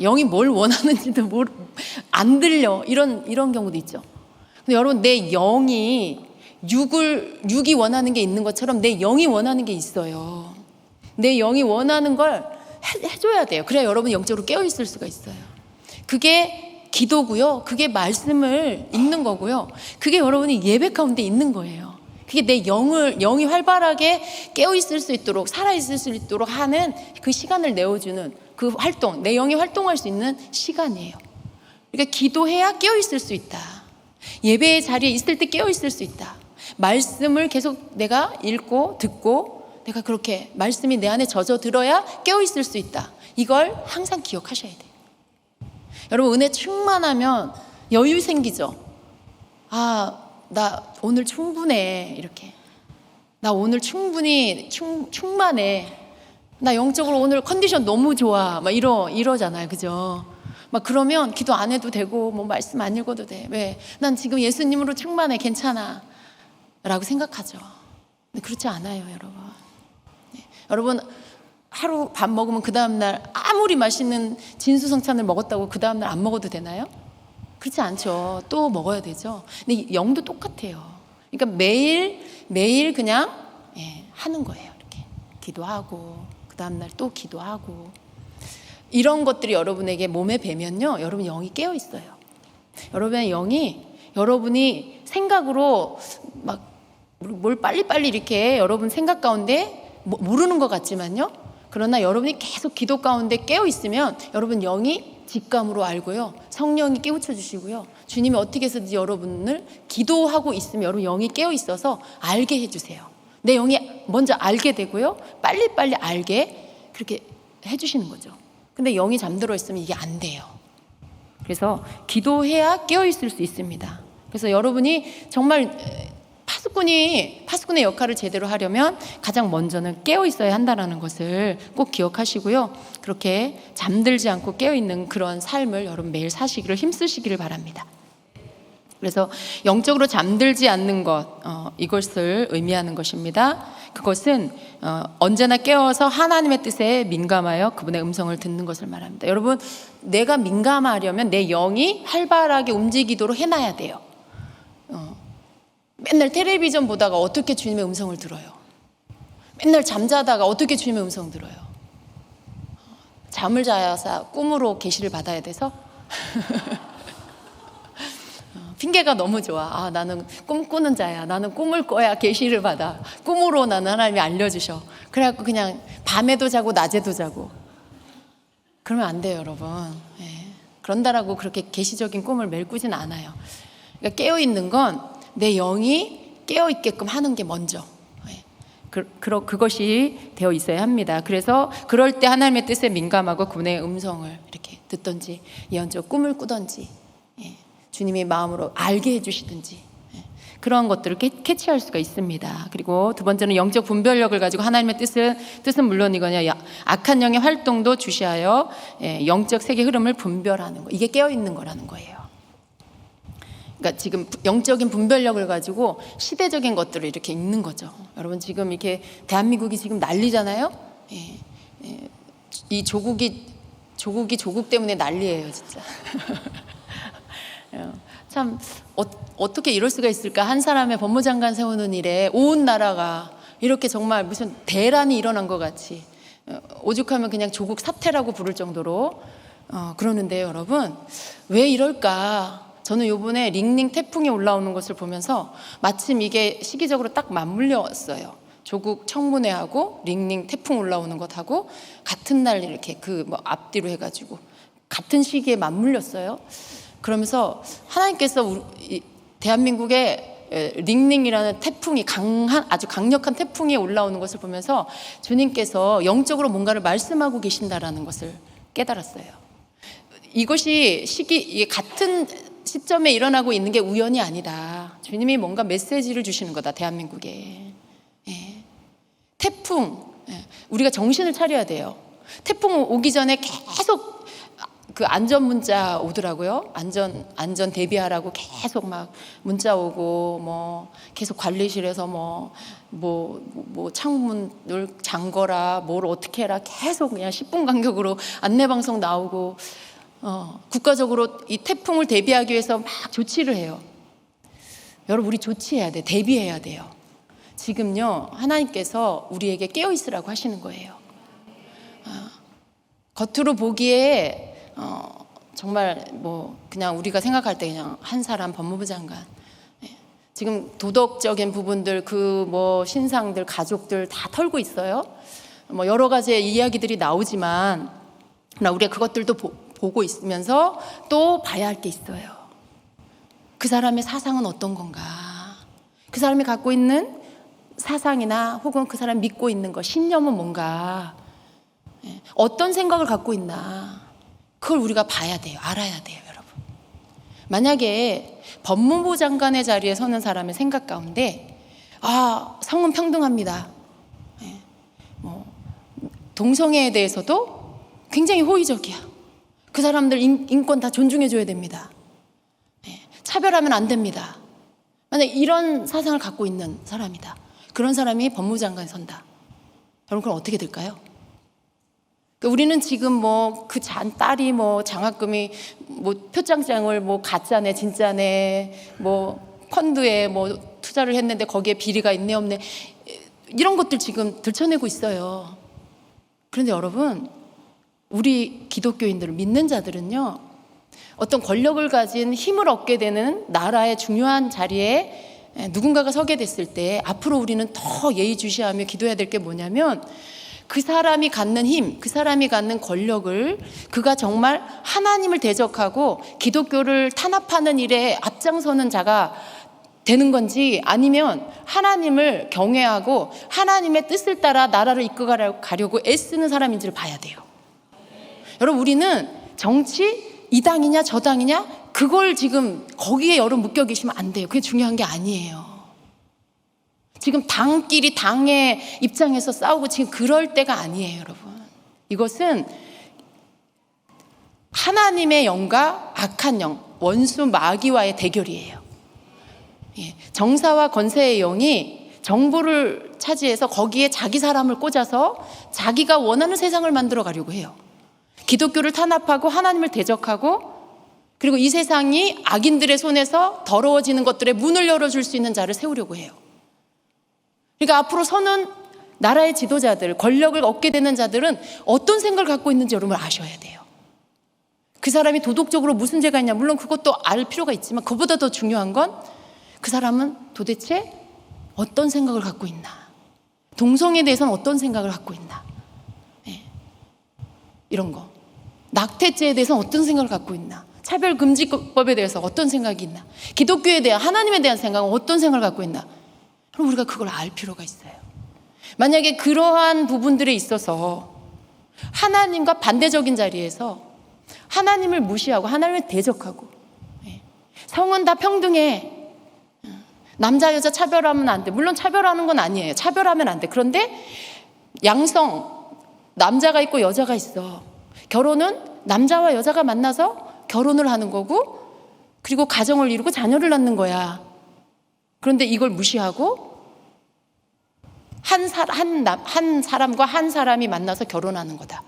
영이 뭘 원하는지도 안 들려. 이런 경우도 있죠. 근데 여러분 내 영이 육이 원하는 게 있는 것처럼 내 영이 원하는 게 있어요. 내 영이 원하는 걸 해줘야 돼요. 그래야 여러분이 영적으로 깨어있을 수가 있어요. 그게 기도고요. 그게 말씀을 읽는 거고요. 그게 여러분이 예배 가운데 있는 거예요. 그게 내 영이 활발하게 깨어 있을 수 있도록, 살아 있을 수 있도록 하는 그 시간을 내어주는 그 활동, 내 영이 활동할 수 있는 시간이에요. 그러니까 기도해야 깨어 있을 수 있다. 예배의 자리에 있을 때 깨어 있을 수 있다. 말씀을 계속 내가 읽고 듣고 내가 그렇게 말씀이 내 안에 젖어들어야 깨어 있을 수 있다. 이걸 항상 기억하셔야 돼요. 여러분, 은혜 충만하면 여유 생기죠. 나 오늘 충분해. 이렇게. 나 오늘 충분히 충만해. 나 영적으로 오늘 컨디션 너무 좋아. 막 이러잖아요. 그죠? 막 그러면 기도 안 해도 되고, 뭐 말씀 안 읽어도 돼. 왜? 난 지금 예수님으로 충만해. 괜찮아. 라고 생각하죠. 근데 그렇지 않아요, 여러분. 네. 여러분, 하루 밥 먹으면 그 다음날 아무리 맛있는 진수성찬을 먹었다고 그 다음날 안 먹어도 되나요? 그렇지 않죠. 또 먹어야 되죠. 근데 영도 똑같아요. 그러니까 매일 그냥 하는 거예요. 이렇게 기도하고 그 다음날 또 기도하고 이런 것들이 여러분에게 몸에 배면요, 여러분 영이 깨어 있어요. 여러분의 영이 여러분이 생각으로 막 뭘 빨리빨리 이렇게 여러분 생각 가운데 모르는 것 같지만요, 그러나 여러분이 계속 기도 가운데 깨어 있으면 여러분 영이 직감으로 알고요, 성령이 깨우쳐 주시고요, 주님이 어떻게 해서든지 여러분을 기도하고 있으면 여러분 영이 깨어 있어서 알게 해주세요. 내 영이 먼저 알게 되고요, 빨리빨리 알게 그렇게 해주시는 거죠. 근데 영이 잠들어 있으면 이게 안 돼요. 그래서 기도해야 깨어 있을 수 있습니다. 그래서 여러분이 정말 파수꾼의 역할을 제대로 하려면 가장 먼저는 깨어 있어야 한다는 것을 꼭 기억하시고요. 그렇게 잠들지 않고 깨어 있는 그런 삶을 여러분 매일 사시기를 힘쓰시기를 바랍니다. 그래서 영적으로 잠들지 않는 것, 이것을 의미하는 것입니다. 그것은 언제나 깨어서 하나님의 뜻에 민감하여 그분의 음성을 듣는 것을 말합니다. 여러분, 내가 민감하려면 내 영이 활발하게 움직이도록 해놔야 돼요. 맨날 텔레비전 보다가 어떻게 주님의 음성을 들어요? 맨날 잠자다가 어떻게 주님의 음성을 들어요? 잠을 자서 꿈으로 계시를 받아야 돼서? 핑계가 너무 좋아. 나는 꿈꾸는 자야. 나는 꿈을 꿔야 계시를 받아. 꿈으로 나는 하나님이 알려주셔. 그래갖고 그냥 밤에도 자고 낮에도 자고. 그러면 안 돼요, 여러분. 그런다라고 그렇게 계시적인 꿈을 매일 꾸진 않아요. 그러니까 깨어있는 건 내 영이 깨어있게끔 하는 게 먼저. 그것이 되어 있어야 합니다. 그래서 그럴 때 하나님의 뜻에 민감하고 그분의 음성을 이렇게 듣든지 예언적 꿈을 꾸든지 주님이 마음으로 알게 해주시든지 그런 것들을 캐치할 수가 있습니다. 그리고 두 번째는 영적 분별력을 가지고 하나님의 뜻은 물론이거냐 악한 영의 활동도 주시하여 영적 세계 흐름을 분별하는 거, 이게 깨어있는 거라는 거예요. 그러니까 지금 영적인 분별력을 가지고 시대적인 것들을 이렇게 읽는 거죠. 여러분, 지금 이렇게 대한민국이 지금 난리잖아요. 이 조국이 조국 때문에 난리예요, 진짜. 참 어떻게 이럴 수가 있을까? 한 사람의 법무장관 세우는 일에 온 나라가 이렇게 정말 무슨 대란이 일어난 것 같이, 오죽하면 그냥 조국 사태라고 부를 정도로 그러는데요. 여러분, 왜 이럴까? 저는 요번에 링닝 태풍이 올라오는 것을 보면서 마침 이게 시기적으로 딱 맞물렸어요. 조국 청문회하고 링닝 태풍 올라오는 것하고 같은 날 이렇게 앞뒤로 해가지고 같은 시기에 맞물렸어요. 그러면서 하나님께서 대한민국에 링닝이라는 태풍이 아주 강력한 태풍이 올라오는 것을 보면서 주님께서 영적으로 뭔가를 말씀하고 계신다라는 것을 깨달았어요. 이게 같은 시점에 일어나고 있는 게 우연이 아니다. 주님이 뭔가 메시지를 주시는 거다, 대한민국에. 태풍, 우리가 정신을 차려야 돼요. 태풍 오기 전에 계속 그 안전 문자 오더라고요. 안전 대비하라고 계속 막 문자 오고, 계속 관리실에서 창문을 잠궈라, 뭘 어떻게 해라, 계속 그냥 10분 간격으로 안내방송 나오고, 국가적으로 이 태풍을 대비하기 위해서 막 조치를 해요. 여러분, 우리 조치해야 돼. 대비해야 돼요. 지금요, 하나님께서 우리에게 깨어있으라고 하시는 거예요. 겉으로 보기에 정말 그냥 우리가 생각할 때 그냥 한 사람 법무부 장관, 지금 도덕적인 부분들, 그 뭐 신상들, 가족들 다 털고 있어요. 뭐 여러 가지의 이야기들이 나오지만 우리가 그것들도 보고 있으면서 또 봐야 할 게 있어요. 그 사람의 사상은 어떤 건가? 그 사람이 갖고 있는 사상이나 혹은 그 사람이 믿고 있는 것, 신념은 뭔가? 어떤 생각을 갖고 있나? 그걸 우리가 봐야 돼요. 알아야 돼요, 여러분. 만약에 법무부 장관의 자리에 서는 사람의 생각 가운데 성은 평등합니다. 동성애에 대해서도 굉장히 호의적이야. 그 사람들 인권 다 존중해줘야 됩니다. 차별하면 안 됩니다. 만약 이런 사상을 갖고 있는 사람이다. 그런 사람이 법무부 장관에 선다. 여러분, 그럼 어떻게 될까요? 우리는 지금 뭐 그 딸이 뭐 장학금이 뭐 표창장을 뭐 가짜네 진짜네 뭐 펀드에 뭐 투자를 했는데 거기에 비리가 있네 없네 이런 것들 지금 들춰내고 있어요. 그런데 여러분, 우리 기독교인들 믿는 자들은요, 어떤 권력을 가진 힘을 얻게 되는 나라의 중요한 자리에 누군가가 서게 됐을 때 앞으로 우리는 더 예의주시하며 기도해야 될 게 뭐냐면, 그 사람이 갖는 힘, 그 사람이 갖는 권력을 그가 정말 하나님을 대적하고 기독교를 탄압하는 일에 앞장서는 자가 되는 건지, 아니면 하나님을 경외하고 하나님의 뜻을 따라 나라를 이끌어가려고 애쓰는 사람인지를 봐야 돼요. 여러분, 우리는 정치 이 당이냐 저 당이냐 그걸 지금 거기에 여러분 묶여 계시면 안 돼요. 그게 중요한 게 아니에요. 지금 당끼리 당의 입장에서 싸우고 지금 그럴 때가 아니에요, 여러분. 이것은 하나님의 영과 악한 영, 원수 마귀와의 대결이에요. 정사와 권세의 영이 정부를 차지해서 거기에 자기 사람을 꽂아서 자기가 원하는 세상을 만들어 가려고 해요. 기독교를 탄압하고 하나님을 대적하고, 그리고 이 세상이 악인들의 손에서 더러워지는 것들에 문을 열어줄 수 있는 자를 세우려고 해요. 그러니까 앞으로 서는 나라의 지도자들, 권력을 얻게 되는 자들은 어떤 생각을 갖고 있는지 여러분 아셔야 돼요. 그 사람이 도덕적으로 무슨 죄가 있냐, 물론 그것도 알 필요가 있지만 그보다 더 중요한 건 그 사람은 도대체 어떤 생각을 갖고 있나, 동성애에 대해서는 어떤 생각을 갖고 있나, 이런 거, 낙태죄에 대해서는 어떤 생각을 갖고 있나, 차별금지법에 대해서 어떤 생각이 있나, 기독교에 대한, 하나님에 대한 생각은 어떤 생각을 갖고 있나, 그럼 우리가 그걸 알 필요가 있어요. 만약에 그러한 부분들에 있어서 하나님과 반대적인 자리에서 하나님을 무시하고 하나님을 대적하고, 성은 다 평등해, 남자 여자 차별하면 안 돼. 물론 차별하는 건 아니에요. 차별하면 안 돼. 그런데 양성, 남자가 있고 여자가 있어. 결혼은 남자와 여자가 만나서 결혼을 하는 거고, 그리고 가정을 이루고 자녀를 낳는 거야. 그런데 이걸 무시하고 한 사람과 한 사람이 만나서 결혼하는 거다.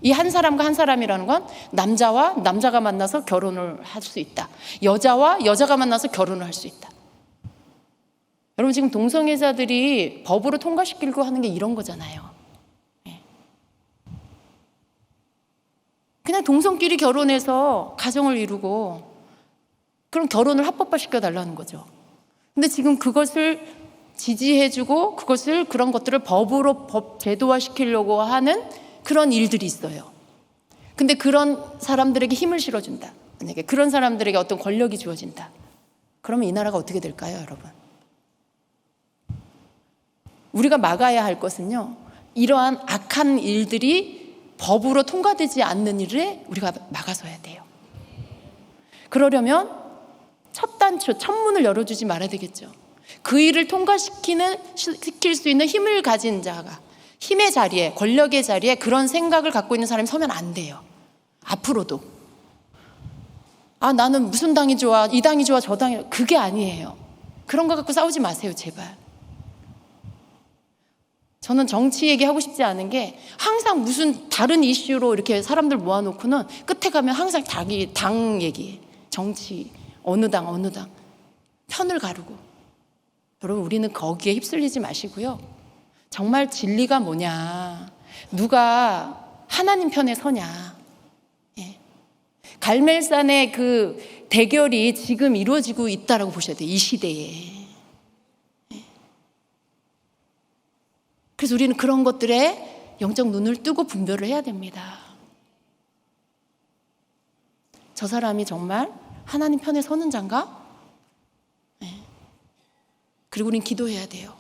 이 한 사람과 한 사람이라는 건 남자와 남자가 만나서 결혼을 할 수 있다. 여자와 여자가 만나서 결혼을 할 수 있다. 여러분, 지금 동성애자들이 법으로 통과시키려고 하는 게 이런 거잖아요. 그냥 동성끼리 결혼해서 가정을 이루고, 그럼 결혼을 합법화시켜 달라는 거죠. 근데 지금 그것을 지지해주고 그런 것들을 법으로 제도화시키려고 하는 그런 일들이 있어요. 근데 그런 사람들에게 힘을 실어준다, 만약에 그런 사람들에게 어떤 권력이 주어진다, 그러면 이 나라가 어떻게 될까요, 여러분? 우리가 막아야 할 것은요, 이러한 악한 일들이 법으로 통과되지 않는 일에 우리가 막아서야 돼요. 그러려면 첫 단추, 첫 문을 열어주지 말아야 되겠죠. 그 일을 시킬 수 있는 힘을 가진 자가, 힘의 자리에, 권력의 자리에 그런 생각을 갖고 있는 사람이 서면 안 돼요. 앞으로도. 나는 무슨 당이 좋아, 이 당이 좋아, 저 당이 좋아. 그게 아니에요. 그런 거 갖고 싸우지 마세요, 제발. 저는 정치 얘기하고 싶지 않은 게, 항상 무슨 다른 이슈로 이렇게 사람들 모아놓고는 끝에 가면 항상 자기 당 얘기, 정치, 어느 당 편을 가르고. 여러분, 우리는 거기에 휩쓸리지 마시고요, 정말 진리가 뭐냐, 누가 하나님 편에 서냐, 갈멜산의 그 대결이 지금 이루어지고 있다라고 보셔야 돼요. 이 시대에. 그래서 우리는 그런 것들에 영적 눈을 뜨고 분별을 해야 됩니다. 저 사람이 정말 하나님 편에 서는 자인가? 그리고 우리는 기도해야 돼요.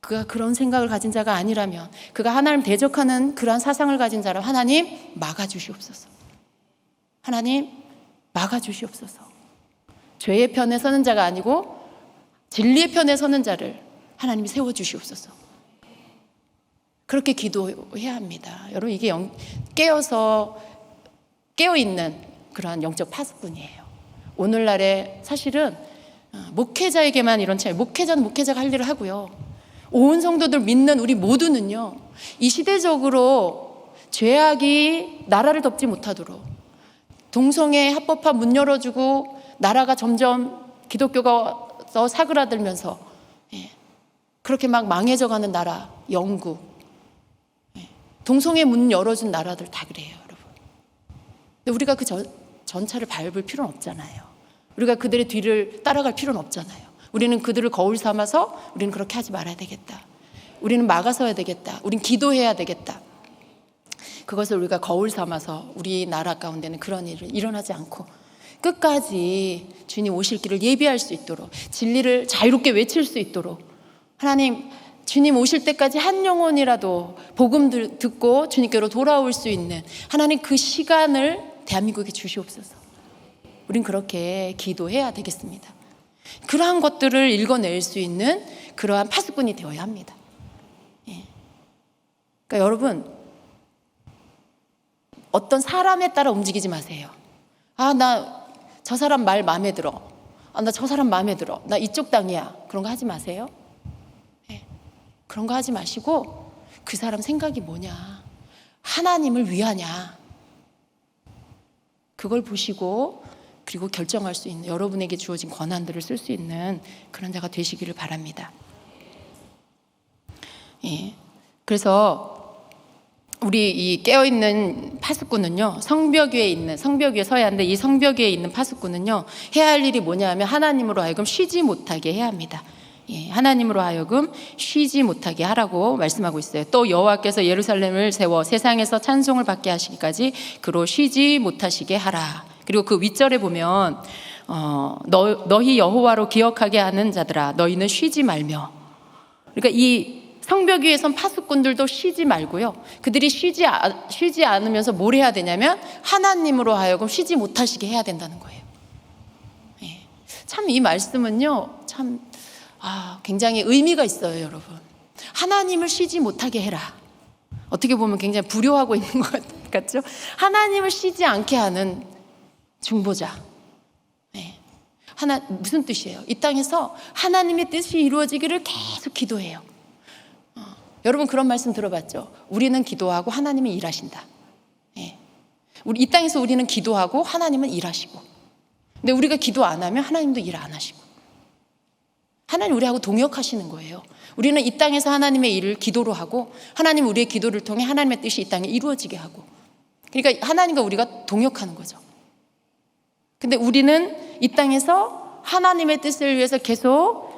그가 그런 생각을 가진 자가 아니라면, 그가 하나님 대적하는 그러한 사상을 가진 자라면 하나님 막아주시옵소서. 하나님 막아주시옵소서. 죄의 편에 서는 자가 아니고 진리의 편에 서는 자를 하나님이 세워주시옵소서. 그렇게 기도해야 합니다. 여러분, 이게 깨어있는 그러한 영적 파수꾼이에요. 오늘날에 사실은 목회자에게만 이런 차이, 목회자는 목회자가 할 일을 하고요, 온 성도들 믿는 우리 모두는요, 이 시대적으로 죄악이 나라를 덮지 못하도록 동성애 합법화 문 열어주고 나라가 점점 기독교가 더 사그라들면서 그렇게 막 망해져가는 나라, 영국, 동성애 문 열어준 나라들 다 그래요, 여러분. 근데 우리가 그 전차를 밟을 필요는 없잖아요. 우리가 그들의 뒤를 따라갈 필요는 없잖아요. 우리는 그들을 거울 삼아서 우리는 그렇게 하지 말아야 되겠다. 우리는 막아서야 되겠다. 우리는 기도해야 되겠다. 그것을 우리가 거울 삼아서 우리나라 가운데는 그런 일을 일어나지 않고 끝까지 주님 오실 길을 예비할 수 있도록, 진리를 자유롭게 외칠 수 있도록, 하나님 주님 오실 때까지 한 영혼이라도 복음 듣고 주님께로 돌아올 수 있는 하나님 그 시간을 대한민국에 주시옵소서. 우린 그렇게 기도해야 되겠습니다. 그러한 것들을 읽어낼 수 있는 그러한 파수꾼이 되어야 합니다. 그러니까 여러분, 어떤 사람에 따라 움직이지 마세요. 나 저 사람 말 마음에 들어. 나 저 사람 마음에 들어. 나 이쪽 당이야. 그런 거 하지 마세요. 그런 거 하지 마시고 그 사람 생각이 뭐냐, 하나님을 위하냐, 그걸 보시고 그리고 결정할 수 있는, 여러분에게 주어진 권한들을 쓸 수 있는 그런 자가 되시기를 바랍니다. 그래서 우리 이 깨어있는 파수꾼은요, 성벽 위에 서야 하는데, 이 성벽 위에 있는 파수꾼은요, 해야 할 일이 뭐냐 하면 하나님으로 하여금 쉬지 못하게 해야 합니다. 하나님으로 하여금 쉬지 못하게 하라고 말씀하고 있어요. 또 여호와께서 예루살렘을 세워 세상에서 찬송을 받게 하시기까지 그로 쉬지 못하시게 하라. 그리고 그 윗절에 보면 너희 여호와로 기억하게 하는 자들아, 너희는 쉬지 말며. 그러니까 이 성벽 위에 선 파수꾼들도 쉬지 말고요, 그들이 쉬지 않으면서 뭘 해야 되냐면 하나님으로 하여금 쉬지 못하시게 해야 된다는 거예요. 참 이 말씀은요, 참 굉장히 의미가 있어요, 여러분. 하나님을 쉬지 못하게 해라. 어떻게 보면 굉장히 불효하고 있는 것 같죠? 하나님을 쉬지 않게 하는 중보자. 무슨 뜻이에요? 이 땅에서 하나님의 뜻이 이루어지기를 계속 기도해요. 여러분 그런 말씀 들어봤죠? 우리는 기도하고 하나님은 일하신다. 이 땅에서 우리는 기도하고 하나님은 일하시고, 근데 우리가 기도 안 하면 하나님도 일 안 하시고, 하나님 우리하고 동역하시는 거예요. 우리는 이 땅에서 하나님의 일을 기도로 하고, 하나님 우리의 기도를 통해 하나님의 뜻이 이 땅에 이루어지게 하고, 그러니까 하나님과 우리가 동역하는 거죠. 근데 우리는 이 땅에서 하나님의 뜻을 위해서 계속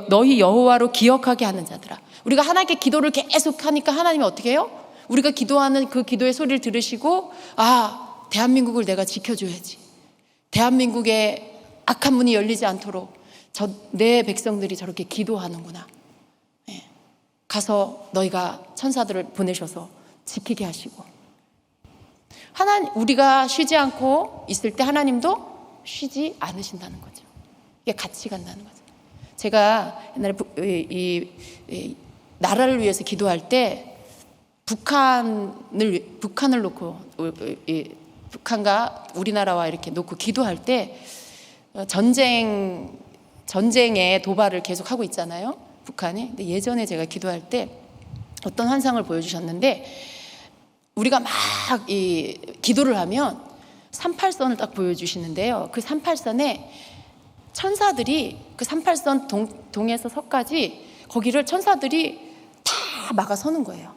너희 여호와로 기억하게 하는 자들아, 우리가 하나님께 기도를 계속 하니까 하나님이 어떻게 해요? 우리가 기도하는 그 기도의 소리를 들으시고, 대한민국을 내가 지켜줘야지, 대한민국에 악한 문이 열리지 않도록 내 백성들이 저렇게 기도하는구나, 가서 너희가 천사들을 보내셔서 지키게 하시고, 우리가 쉬지 않고 있을 때 하나님도 쉬지 않으신다는 거죠. 이게 같이 간다는 거죠. 제가 옛날에 나라를 위해서 기도할 때 북한을 놓고, 북한과 우리나라와 이렇게 놓고 기도할 때 전쟁의 도발을 계속 하고 있잖아요, 북한이. 근데 예전에 제가 기도할 때 어떤 환상을 보여주셨는데, 우리가 막 기도를 하면 38선을 딱 보여주시는데요, 그 38선에 천사들이 그 38선 동에서 서까지 거기를 천사들이 다 막아 서는 거예요.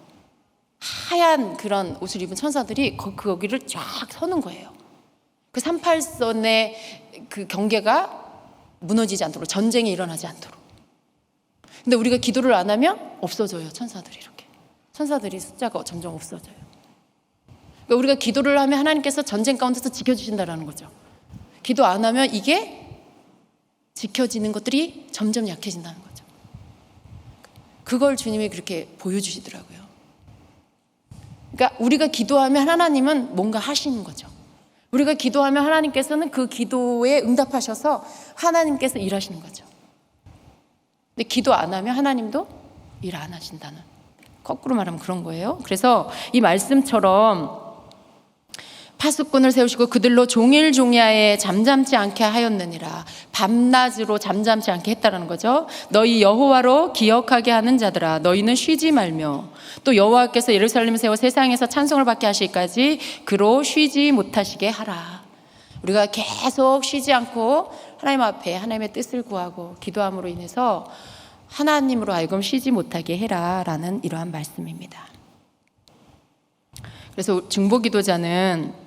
하얀 그런 옷을 입은 천사들이 거기를 쫙 서는 거예요. 그 38선의 그 경계가 무너지지 않도록, 전쟁이 일어나지 않도록. 근데 우리가 기도를 안 하면 없어져요. 천사들이 이렇게. 천사들이 숫자가 점점 없어져요. 그러니까 우리가 기도를 하면 하나님께서 전쟁 가운데서 지켜주신다라는 거죠. 기도 안 하면 이게 지켜지는 것들이 점점 약해진다는 거죠. 그걸 주님이 그렇게 보여주시더라고요. 그러니까 우리가 기도하면 하나님은 뭔가 하시는 거죠. 우리가 기도하면 하나님께서는 그 기도에 응답하셔서 하나님께서 일하시는 거죠. 근데 기도 안 하면 하나님도 일 안 하신다는, 거꾸로 말하면 그런 거예요. 그래서 이 말씀처럼 파수꾼을 세우시고 그들로 종일종야에 잠잠치 않게 하였느니라. 밤낮으로 잠잠치 않게 했다라는 거죠. 너희 여호와로 기억하게 하는 자들아, 너희는 쉬지 말며 또 여호와께서 예루살렘을 세워 세상에서 찬송을 받게 하실까지 그로 쉬지 못하시게 하라. 우리가 계속 쉬지 않고 하나님 앞에 하나님의 뜻을 구하고 기도함으로 인해서 하나님으로 하여금 쉬지 못하게 해라라는 이러한 말씀입니다. 그래서 중보기도자는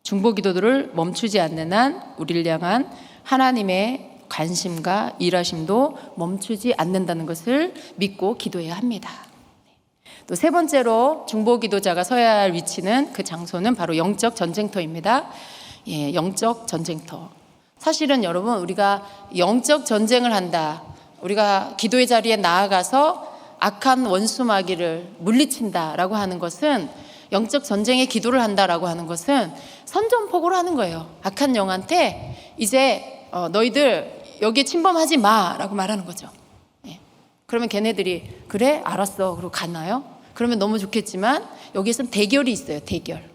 중보기도들을 멈추지 않는 한 우리를 향한 하나님의 관심과 일하심도 멈추지 않는다는 것을 믿고 기도해야 합니다. 또 세 번째로 중보기도자가 서야 할 위치는, 그 장소는 바로 영적 전쟁터입니다. 영적 전쟁터. 사실은 여러분, 우리가 영적 전쟁을 한다, 우리가 기도의 자리에 나아가서 악한 원수 마귀를 물리친다라고 하는 것은, 영적 전쟁에 기도를 한다라고 하는 것은 선전포고를 하는 거예요. 악한 영한테 이제 너희들 여기에 침범하지 마라고 말하는 거죠. 그러면 걔네들이 그래 알았어 그러고 가나요? 그러면 너무 좋겠지만 여기에서는 대결이 있어요. 대결.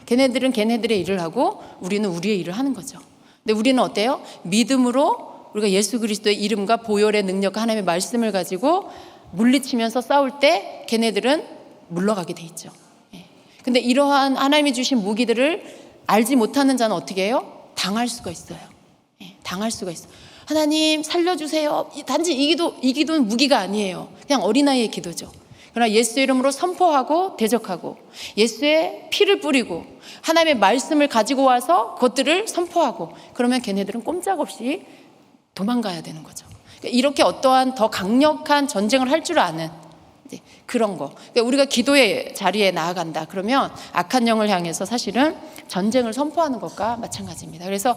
걔네들은 걔네들의 일을 하고 우리는 우리의 일을 하는 거죠. 근데 우리는 어때요? 믿음으로 우리가 예수 그리스도의 이름과 보혈의 능력과 하나님의 말씀을 가지고 물리치면서 싸울 때 걔네들은 물러가게 돼 있죠. 근데 이러한 하나님이 주신 무기들을 알지 못하는 자는 어떻게 해요? 당할 수가 있어요. 당할 수가 있어요. 하나님 살려주세요. 단지 이 기도는 무기가 아니에요. 그냥 어린아이의 기도죠. 그러나 예수의 이름으로 선포하고 대적하고 예수의 피를 뿌리고 하나님의 말씀을 가지고 와서 그것들을 선포하고, 그러면 걔네들은 꼼짝없이 도망가야 되는 거죠. 이렇게 어떠한 더 강력한 전쟁을 할 줄 아는 그런 거. 그러니까 우리가 기도의 자리에 나아간다 그러면 악한 영을 향해서 사실은 전쟁을 선포하는 것과 마찬가지입니다. 그래서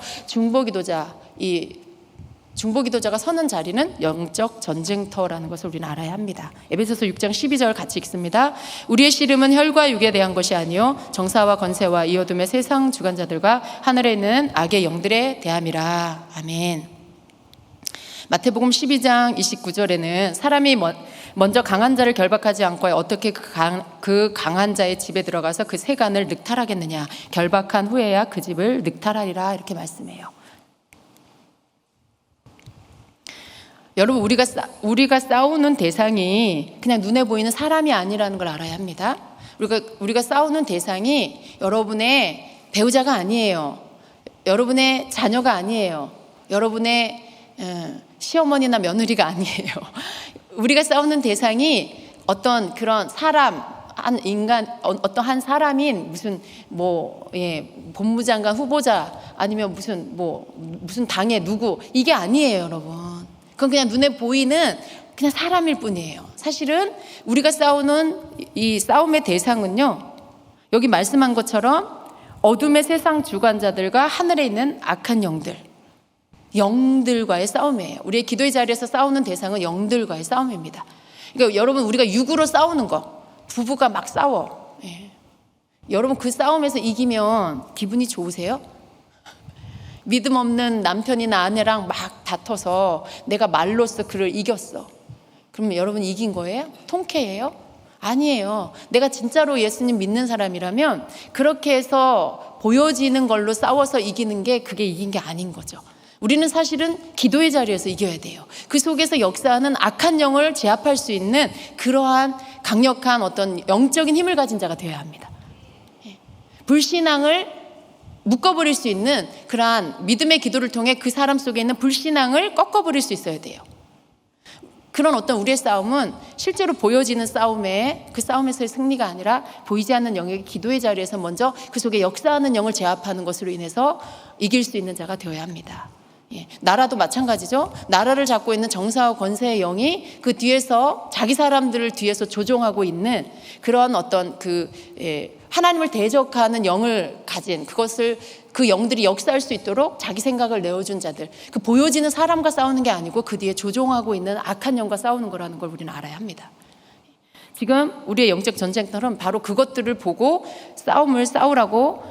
중보기도자가 서는 자리는 영적 전쟁터라는 것을 우리는 알아야 합니다. 에베소서 6장 12절 같이 읽습니다. 우리의 씨름은 혈과 육에 대한 것이 아니요 정사와 권세와 이 어둠의 세상 주관자들과 하늘에 있는 악의 영들에 대함이라. 아멘. 마태복음 12장 29절에는 사람이 먼저 강한 자를 결박하지 않고 어떻게 그 강한 자의 집에 들어가서 그 세간을 늑탈하겠느냐, 결박한 후에야 그 집을 늑탈하리라, 이렇게 말씀해요. 여러분, 우리가 싸우는 대상이 그냥 눈에 보이는 사람이 아니라는 걸 알아야 합니다. 우리가 싸우는 대상이 여러분의 배우자가 아니에요. 여러분의 자녀가 아니에요. 여러분의 시어머니나 며느리가 아니에요. 우리가 싸우는 대상이 어떤 그런 사람, 한 인간, 어떤 한 사람인 무슨 법무장관 후보자, 아니면 무슨 당의 누구, 이게 아니에요, 여러분. 그건 그냥 눈에 보이는 그냥 사람일 뿐이에요. 사실은 우리가 싸우는 이 싸움의 대상은요, 여기 말씀한 것처럼 어둠의 세상 주관자들과 하늘에 있는 악한 영들과의 싸움이에요. 우리의 기도의 자리에서 싸우는 대상은 영들과의 싸움입니다. 그러니까 여러분, 우리가 육으로 싸우는 거, 부부가 막 싸워. 여러분, 그 싸움에서 이기면 기분이 좋으세요? 믿음 없는 남편이나 아내랑 막 다퉈서 내가 말로써 그를 이겼어. 그러면 여러분 이긴 거예요? 통쾌해요? 아니에요. 내가 진짜로 예수님 믿는 사람이라면 그렇게 해서 보여지는 걸로 싸워서 이기는 게 그게 이긴 게 아닌 거죠. 우리는 사실은 기도의 자리에서 이겨야 돼요. 그 속에서 역사하는 악한 영을 제압할 수 있는 그러한 강력한 어떤 영적인 힘을 가진 자가 되어야 합니다. 불신앙을 묶어버릴 수 있는 그러한 믿음의 기도를 통해 그 사람 속에 있는 불신앙을 꺾어버릴 수 있어야 돼요. 그런 어떤 우리의 싸움은 실제로 보여지는 싸움에 그 싸움에서의 승리가 아니라 보이지 않는 영역의 기도의 자리에서 먼저 그 속에 역사하는 영을 제압하는 것으로 인해서 이길 수 있는 자가 되어야 합니다. 나라도 마찬가지죠. 나라를 잡고 있는 정사와 권세의 영이 그 뒤에서 자기 사람들을 뒤에서 조종하고 있는 그런 어떤 하나님을 대적하는 영을 가진 그것을 그 영들이 역사할 수 있도록 자기 생각을 내어준 자들, 그 보여지는 사람과 싸우는 게 아니고 그 뒤에 조종하고 있는 악한 영과 싸우는 거라는 걸 우리는 알아야 합니다. 지금 우리의 영적 전쟁터는 바로 그것들을 보고 싸움을 싸우라고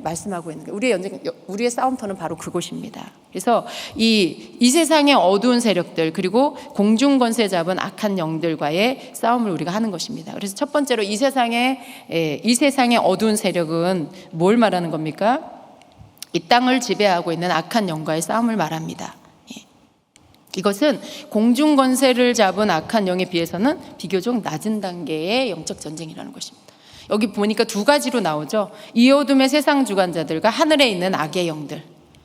말씀하고 있는 거예요. 우리의 싸움터는 바로 그곳입니다. 그래서 이 세상의 어두운 세력들 그리고 공중 권세 잡은 악한 영들과의 싸움을 우리가 하는 것입니다. 그래서 첫 번째로 이 세상의 어두운 세력은 뭘 말하는 겁니까? 이 땅을 지배하고 있는 악한 영과의 싸움을 말합니다. 이것은 공중 권세를 잡은 악한 영에 비해서는 비교적 낮은 단계의 영적 전쟁이라는 것입니다. 여기 보니까 두 가지로 나오죠. 이 어둠의 세상 주관자들과 하늘에 있는 악의 영들.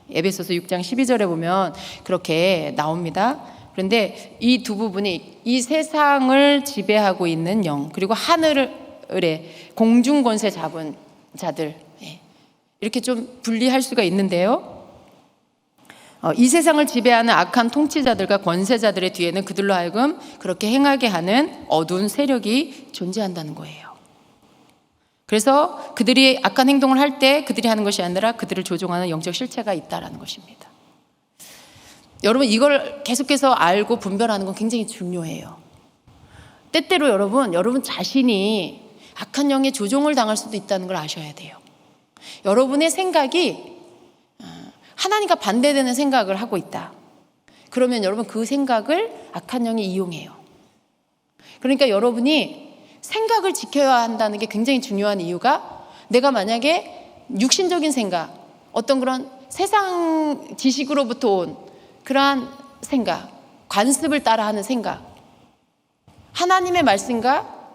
에베소서 6장 12절에 보면 그렇게 나옵니다. 그런데 이 두 부분이 이 세상을 지배하고 있는 영 그리고 하늘의 공중 권세 잡은 자들 이렇게 좀 분리할 수가 있는데요. 이 세상을 지배하는 악한 통치자들과 권세자들의 뒤에는 그들로 하여금 그렇게 행하게 하는 어두운 세력이 존재한다는 거예요. 그래서 그들이 악한 행동을 할 때 그들이 하는 것이 아니라 그들을 조종하는 영적 실체가 있다는 것입니다. 여러분 이걸 계속해서 알고 분별하는 건 굉장히 중요해요. 때때로 여러분 자신이 악한 영의 조종을 당할 수도 있다는 걸 아셔야 돼요. 여러분의 생각이 하나님과 반대되는 생각을 하고 있다. 그러면 여러분 그 생각을 악한 영이 이용해요. 그러니까 여러분이 생각을 지켜야 한다는 게 굉장히 중요한 이유가 내가 만약에 육신적인 생각, 어떤 그런 세상 지식으로부터 온 그러한 생각, 관습을 따라하는 생각, 하나님의 말씀과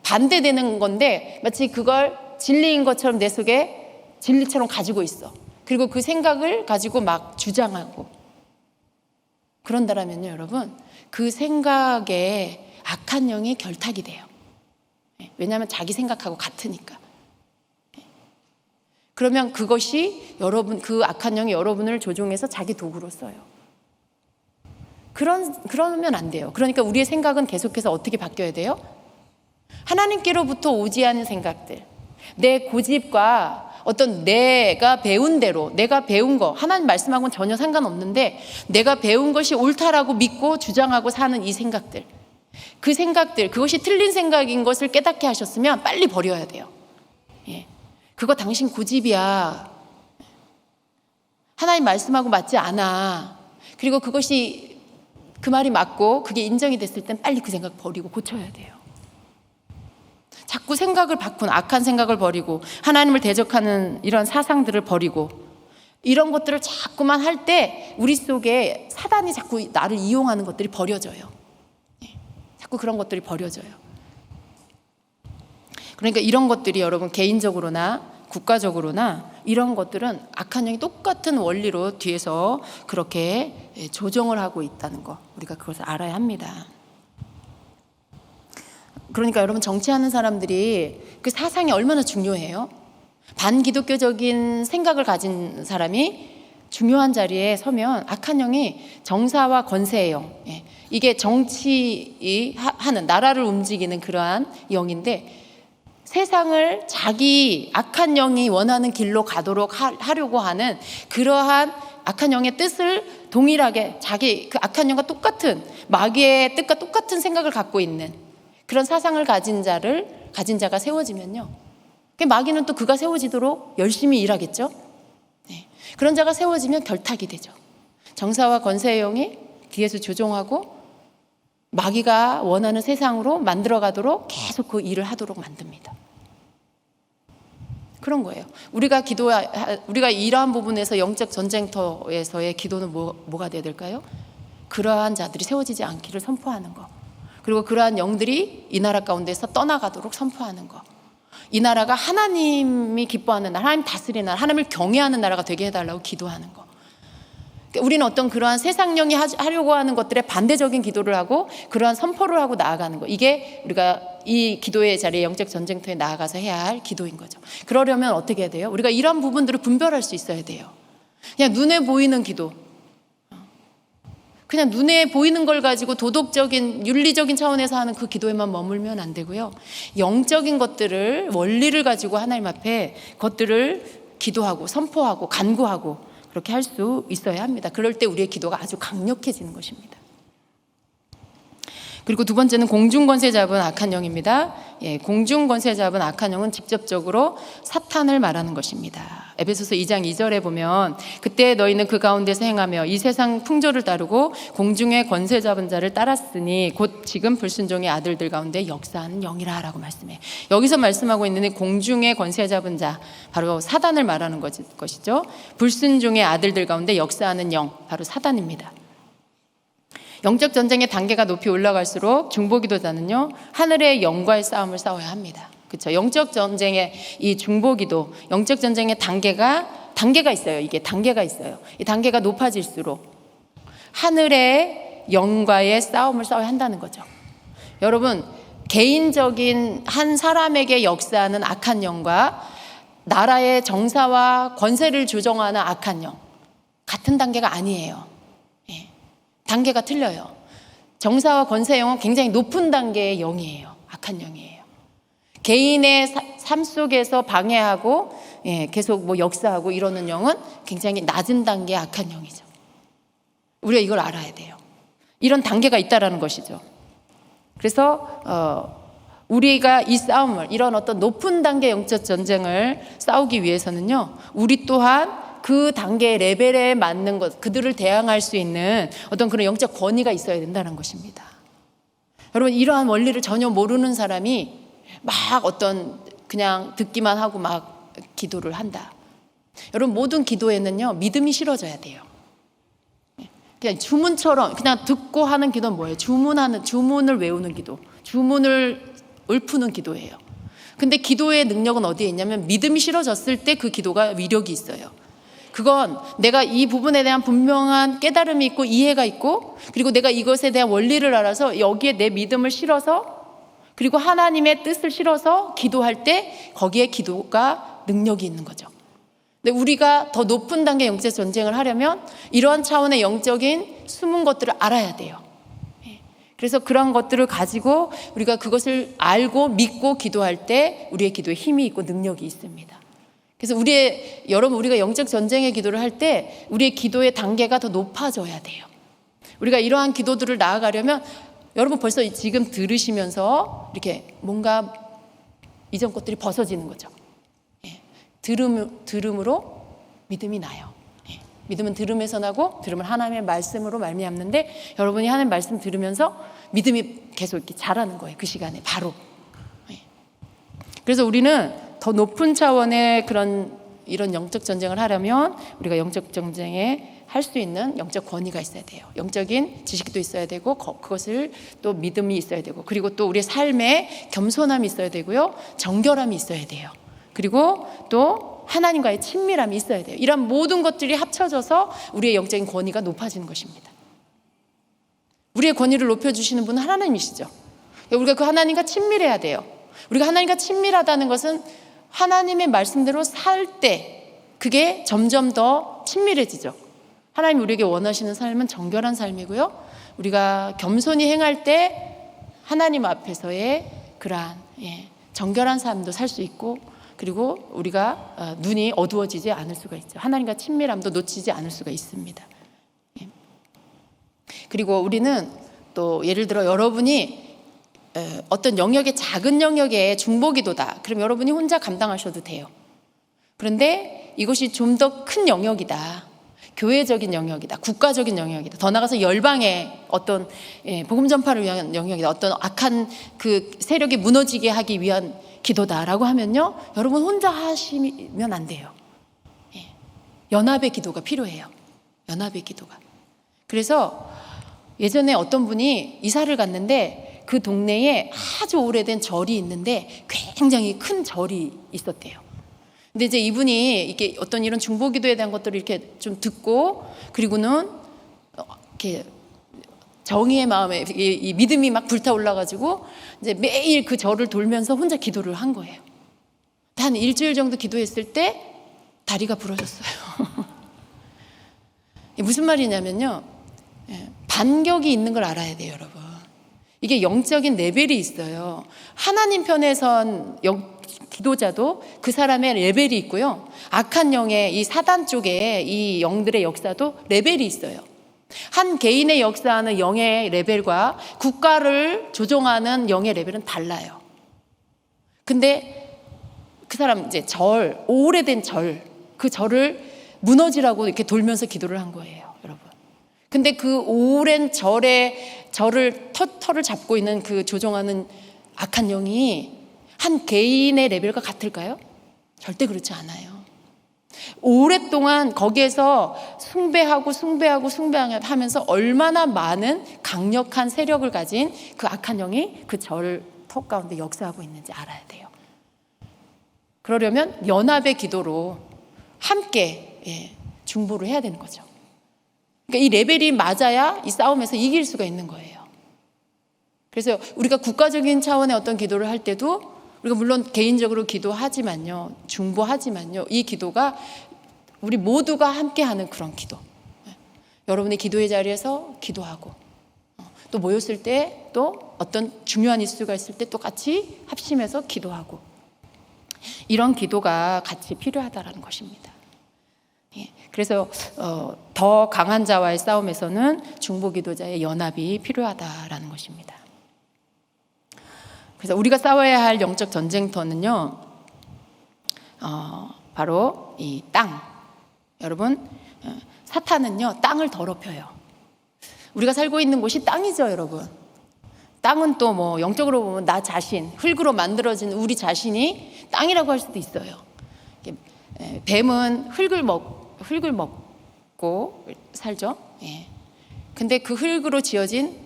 반대되는 건데 마치 그걸 진리인 것처럼 내 속에 진리처럼 가지고 있어. 그리고 그 생각을 가지고 막 주장하고 그런다면요 여러분 그 생각에 악한 영이 결탁이 돼요. 왜냐하면 자기 생각하고 같으니까. 그러면 그것이 그 악한 영이 여러분을 조종해서 자기 도구로 써요. 그러면 안 돼요. 그러니까 우리의 생각은 계속해서 어떻게 바뀌어야 돼요? 하나님께로부터 오지 않은 생각들, 내 고집과 어떤 내가 배운 대로 내가 배운 거 하나님 말씀하고는 전혀 상관없는데 내가 배운 것이 옳다라고 믿고 주장하고 사는 이 생각들, 그 생각들, 그것이 틀린 생각인 것을 깨닫게 하셨으면 빨리 버려야 돼요. 그거 당신 고집이야. 하나님 말씀하고 맞지 않아. 그리고 그것이 그 말이 맞고 그게 인정이 됐을 땐 빨리 그 생각 버리고 고쳐야 돼요. 자꾸 생각을 바꾸는 악한 생각을 버리고 하나님을 대적하는 이런 사상들을 버리고 이런 것들을 자꾸만 할 때 우리 속에 사단이 자꾸 나를 이용하는 것들이 버려져요. 자꾸 그런 것들이 버려져요. 그러니까 이런 것들이 여러분 개인적으로나 국가적으로나 이런 것들은 악한 영이 똑같은 원리로 뒤에서 그렇게 조정을 하고 있다는 거 우리가 그것을 알아야 합니다. 그러니까 여러분 정치하는 사람들이 그 사상이 얼마나 중요해요. 반기독교적인 생각을 가진 사람이 중요한 자리에 서면 악한 영이 정사와 권세의 영, 이게 정치하는 나라를 움직이는 그러한 영인데 세상을 자기 악한 영이 원하는 길로 가도록 하려고 하는 그러한 악한 영의 뜻을 동일하게 자기 그 악한 영과 똑같은 마귀의 뜻과 똑같은 생각을 갖고 있는 그런 사상을 가진 자가 세워지면요. 마귀는 또 그가 세워지도록 열심히 일하겠죠. 그런 자가 세워지면 결탁이 되죠. 정사와 권세의 영이 뒤에서 조종하고 마귀가 원하는 세상으로 만들어가도록 계속 그 일을 하도록 만듭니다. 그런 거예요. 우리가 이러한 부분에서 영적 전쟁터에서의 기도는 뭐가 돼야 될까요? 그러한 자들이 세워지지 않기를 선포하는 거. 그리고 그러한 영들이 이 나라 가운데서 떠나가도록 선포하는 거. 이 나라가 하나님이 기뻐하는 나라, 하나님 다스리는 나라, 하나님을 경외하는 나라가 되게 해달라고 기도하는 거. 우리는 어떤 그러한 세상령이 하려고 하는 것들에 반대적인 기도를 하고 그러한 선포를 하고 나아가는 거, 이게 우리가 이 기도의 자리에 영적 전쟁터에 나아가서 해야 할 기도인 거죠. 그러려면 어떻게 해야 돼요? 우리가 이런 부분들을 분별할 수 있어야 돼요. 그냥 눈에 보이는 기도, 그냥 눈에 보이는 걸 가지고 도덕적인 윤리적인 차원에서 하는 그 기도에만 머물면 안 되고요, 영적인 것들을, 원리를 가지고 하나님 앞에 것들을 기도하고 선포하고 간구하고 그렇게 할 수 있어야 합니다. 그럴 때 우리의 기도가 아주 강력해지는 것입니다. 그리고 두 번째는 공중권세 잡은 악한 영입니다. 공중권세 잡은 악한 영은 직접적으로 사탄을 말하는 것입니다. 에베소서 2장 2절에 보면 그때 너희는 그 가운데서 행하며 이 세상 풍조를 따르고 공중의 권세 잡은 자를 따랐으니 곧 지금 불순종의 아들들 가운데 역사하는 영이라 라고 말씀해요. 여기서 말씀하고 있는 공중의 권세 잡은 자, 바로 사단을 말하는 것이죠. 불순종의 아들들 가운데 역사하는 영, 바로 사단입니다. 영적 전쟁의 단계가 높이 올라갈수록 중보기도자는요, 하늘의 영과의 싸움을 싸워야 합니다. 그렇죠? 영적 전쟁의 이 중보기도, 영적 전쟁의 단계가 있어요. 이게 단계가 있어요. 이 단계가 높아질수록 하늘의 영과의 싸움을 싸워야 한다는 거죠. 여러분, 개인적인 한 사람에게 역사하는 악한 영과 나라의 정사와 권세를 조정하는 악한 영, 같은 단계가 아니에요. 단계가 틀려요. 정사와 권세 영은 굉장히 높은 단계의 영이에요. 악한 영이에요. 개인의 삶 속에서 방해하고 계속 역사하고 이러는 영은 굉장히 낮은 단계의 악한 영이죠. 우리가 이걸 알아야 돼요. 이런 단계가 있다라는 것이죠. 그래서 우리가 이 싸움을, 이런 어떤 높은 단계의 영적 전쟁을 싸우기 위해서는요, 우리 또한 그 단계의 레벨에 맞는 것, 그들을 대항할 수 있는 어떤 그런 영적 권위가 있어야 된다는 것입니다. 여러분, 이러한 원리를 전혀 모르는 사람이 막 어떤 그냥 듣기만 하고 막 기도를 한다. 여러분, 모든 기도에는요, 믿음이 실어져야 돼요. 그냥 주문처럼 그냥 듣고 하는 기도는 뭐예요? 주문을 외우는 기도, 주문을 읊는 기도예요. 근데 기도의 능력은 어디에 있냐면 믿음이 실어졌을 때 그 기도가 위력이 있어요. 그건 내가 이 부분에 대한 분명한 깨달음이 있고 이해가 있고, 그리고 내가 이것에 대한 원리를 알아서 여기에 내 믿음을 실어서, 그리고 하나님의 뜻을 실어서 기도할 때 거기에 기도가 능력이 있는 거죠. 근데 우리가 더 높은 단계의 영적 전쟁을 하려면 이러한 차원의 영적인 숨은 것들을 알아야 돼요. 그래서 그런 것들을 가지고 우리가 그것을 알고 믿고 기도할 때 우리의 기도에 힘이 있고 능력이 있습니다. 그래서 여러분, 우리가 영적 전쟁의 기도를 할 때 우리의 기도의 단계가 더 높아져야 돼요. 우리가 이러한 기도들을 나아가려면 여러분 벌써 지금 들으시면서 이렇게 뭔가 이전 것들이 벗어지는 거죠. 들음으로 믿음이 나요. 믿음은 들음에서 나고 들음은 하나님의 말씀으로 말미암는데, 여러분이 하나님 말씀 들으면서 믿음이 계속 이렇게 자라는 거예요. 그 시간에 바로. 그래서 우리는 더 높은 차원의 이런 영적 전쟁을 하려면 우리가 영적 전쟁에 할 수 있는 영적 권위가 있어야 돼요. 영적인 지식도 있어야 되고, 그것을 또 믿음이 있어야 되고, 그리고 또 우리의 삶에 겸손함이 있어야 되고요, 정결함이 있어야 돼요. 그리고 또 하나님과의 친밀함이 있어야 돼요. 이런 모든 것들이 합쳐져서 우리의 영적인 권위가 높아지는 것입니다. 우리의 권위를 높여주시는 분은 하나님이시죠. 우리가 그 하나님과 친밀해야 돼요. 우리가 하나님과 친밀하다는 것은 하나님의 말씀대로 살 때 그게 점점 더 친밀해지죠. 하나님 우리에게 원하시는 삶은 정결한 삶이고요, 우리가 겸손히 행할 때 하나님 앞에서의 그러한 정결한 삶도 살 수 있고, 그리고 우리가 눈이 어두워지지 않을 수가 있죠. 하나님과 친밀함도 놓치지 않을 수가 있습니다. 그리고 우리는 또 예를 들어 여러분이 어떤 영역의 작은 영역의 중보기도다. 그럼 여러분이 혼자 감당하셔도 돼요. 그런데 이것이 좀 더 큰 영역이다. 교회적인 영역이다. 국가적인 영역이다. 더 나아가서 열방의 어떤 복음 전파를 위한 영역이다. 어떤 악한 그 세력이 무너지게 하기 위한 기도다라고 하면요, 여러분 혼자 하시면 안 돼요. 연합의 기도가 필요해요. 연합의 기도가. 그래서 예전에 어떤 분이 이사를 갔는데 그 동네에 아주 오래된 절이 있는데 굉장히 큰 절이 있었대요. 근데 이제 이분이 이게 어떤 이런 중보기도에 대한 것들을 이렇게 좀 듣고, 그리고는 이렇게 정의의 마음에 이 믿음이 막 불타올라가지고 이제 매일 그 절을 돌면서 혼자 기도를 한 거예요. 한 일주일 정도 기도했을 때 다리가 부러졌어요. 무슨 말이냐면요, 반격이 있는 걸 알아야 돼요, 여러분. 이게 영적인 레벨이 있어요. 하나님 편에선 기도자도 그 사람의 레벨이 있고요, 악한 영의 이 사단 쪽에 이 영들의 역사도 레벨이 있어요. 한 개인의 역사하는 영의 레벨과 국가를 조종하는 영의 레벨은 달라요. 근데 그 사람 이제 오래된 그 절을 무너지라고 이렇게 돌면서 기도를 한 거예요, 여러분. 근데 그 오랜 절을 털을 잡고 있는 그 조종하는 악한 영이 한 개인의 레벨과 같을까요? 절대 그렇지 않아요. 오랫동안 거기에서 숭배하면서 얼마나 많은 강력한 세력을 가진 그 악한 영이 그 절 터 가운데 역사하고 있는지 알아야 돼요. 그러려면 연합의 기도로 함께 중보를 해야 되는 거죠. 그러니까 이 레벨이 맞아야 이 싸움에서 이길 수가 있는 거예요. 그래서 우리가 국가적인 차원의 어떤 기도를 할 때도 우리가 물론 개인적으로 기도하지만요, 중보하지만요, 이 기도가 우리 모두가 함께하는 그런 기도. 여러분의 기도의 자리에서 기도하고, 또 모였을 때 또 어떤 중요한 이슈가 있을 때 또 같이 합심해서 기도하고, 이런 기도가 같이 필요하다라는 것입니다. 그래서 더 강한 자와의 싸움에서는 중보기도자의 연합이 필요하다라는 것입니다. 그래서 우리가 싸워야 할 영적 전쟁터는요, 바로 이 땅. 여러분, 사탄은요 땅을 더럽혀요. 우리가 살고 있는 곳이 땅이죠, 여러분. 땅은 또 뭐 영적으로 보면 나 자신, 흙으로 만들어진 우리 자신이 땅이라고 할 수도 있어요. 뱀은 흙을 먹고 살죠. 근데 그 흙으로 지어진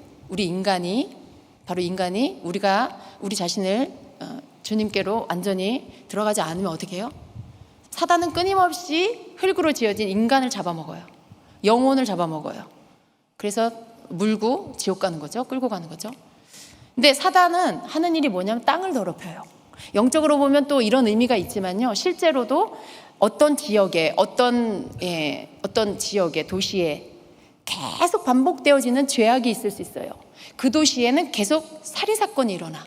바로 인간이 우리 자신을 주님께로 완전히 들어가지 않으면 어떻게 해요? 사단은 끊임없이 흙으로 지어진 인간을 잡아먹어요. 영혼을 잡아먹어요. 그래서 물고 지옥 가는 거죠. 끌고 가는 거죠. 근데 사단은 하는 일이 뭐냐면 땅을 더럽혀요. 영적으로 보면 또 이런 의미가 있지만요, 실제로도 어떤 지역에 도시에 계속 반복되어지는 죄악이 있을 수 있어요. 그 도시에는 계속 살인 사건이 일어나.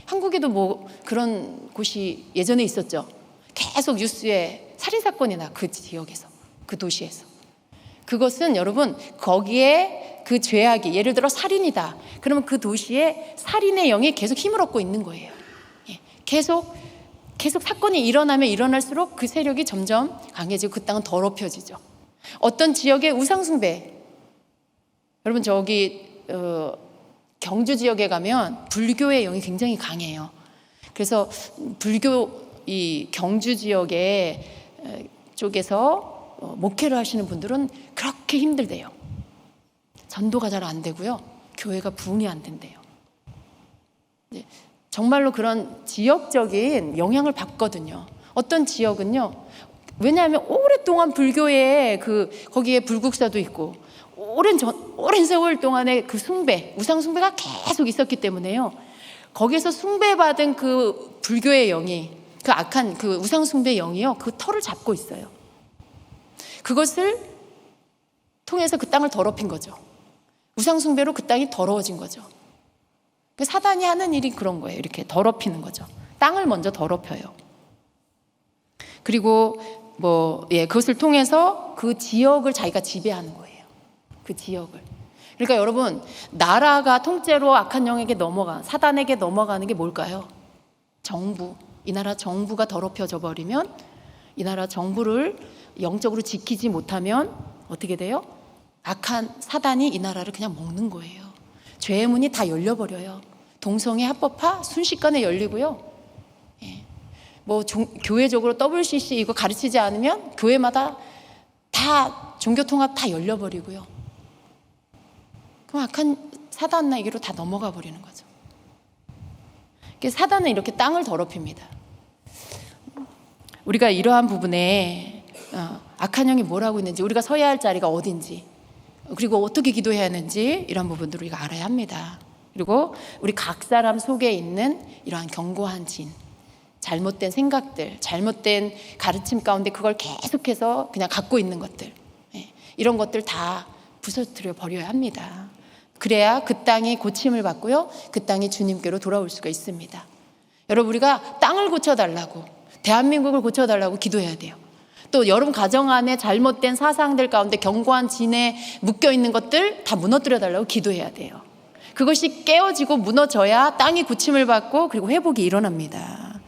한국에도 뭐 그런 곳이 예전에 있었죠. 계속 뉴스에 살인 사건이 나, 그 지역에서, 그 도시에서. 그것은 여러분, 거기에 그 죄악이, 예를 들어 살인이다, 그러면 그 도시에 살인의 영이 계속 힘을 얻고 있는 거예요. 계속 사건이 일어나면 일어날수록 그 세력이 점점 강해지고 그 땅은 더럽혀지죠. 어떤 지역의 우상숭배, 여러분 저기 경주 지역에 가면 불교의 영이 굉장히 강해요. 그래서 이 경주 지역에 쪽에서 목회를 하시는 분들은 그렇게 힘들대요. 전도가 잘 안 되고요, 교회가 부흥이 안 된대요. 정말로 그런 지역적인 영향을 받거든요. 어떤 지역은요, 왜냐하면 오랫동안 불교에 거기에 불국사도 있고 오랜 세월 동안의 그 우상 숭배가 계속 있었기 때문에요, 거기서 숭배받은 그 불교의 영이, 그 악한 그 우상 숭배 영이요, 그 털을 잡고 있어요. 그것을 통해서 그 땅을 더럽힌 거죠. 우상 숭배로 그 땅이 더러워진 거죠. 사단이 하는 일이 그런 거예요. 이렇게 더럽히는 거죠. 땅을 먼저 더럽혀요. 그리고 그것을 통해서 그 지역을 자기가 지배하는 거예요. 그 지역을. 그러니까 여러분, 나라가 통째로 악한 영에게 사단에게 넘어가는 게 뭘까요? 정부. 이 나라 정부가 더럽혀져 버리면, 이 나라 정부를 영적으로 지키지 못하면 어떻게 돼요? 악한 사단이 이 나라를 그냥 먹는 거예요. 죄의 문이 다 열려버려요. 동성애 합법화 순식간에 열리고요. 교회적으로 WCC 이거 가르치지 않으면 교회마다 다 종교통합 다 열려버리고요. 그럼 악한 사단에게로 다 넘어가 버리는 거죠. 사단은 이렇게 땅을 더럽힙니다. 우리가 이러한 부분에 악한 영이 뭘 하고 있는지, 우리가 서야 할 자리가 어딘지, 그리고 어떻게 기도해야 하는지 이런 부분들을 우리가 알아야 합니다. 그리고 우리 각 사람 속에 있는 이러한 견고한 진, 잘못된 생각들, 잘못된 가르침 가운데 그걸 계속해서 그냥 갖고 있는 것들, 이런 것들 다 부서뜨려 버려야 합니다. 그래야 그 땅이 고침을 받고요, 그 땅이 주님께로 돌아올 수가 있습니다. 여러분, 우리가 땅을 고쳐달라고, 대한민국을 고쳐달라고 기도해야 돼요. 또 여러분 가정 안에 잘못된 사상들 가운데 견고한 진에 묶여있는 것들 다 무너뜨려 달라고 기도해야 돼요. 그것이 깨어지고 무너져야 땅이 고침을 받고 그리고 회복이 일어납니다.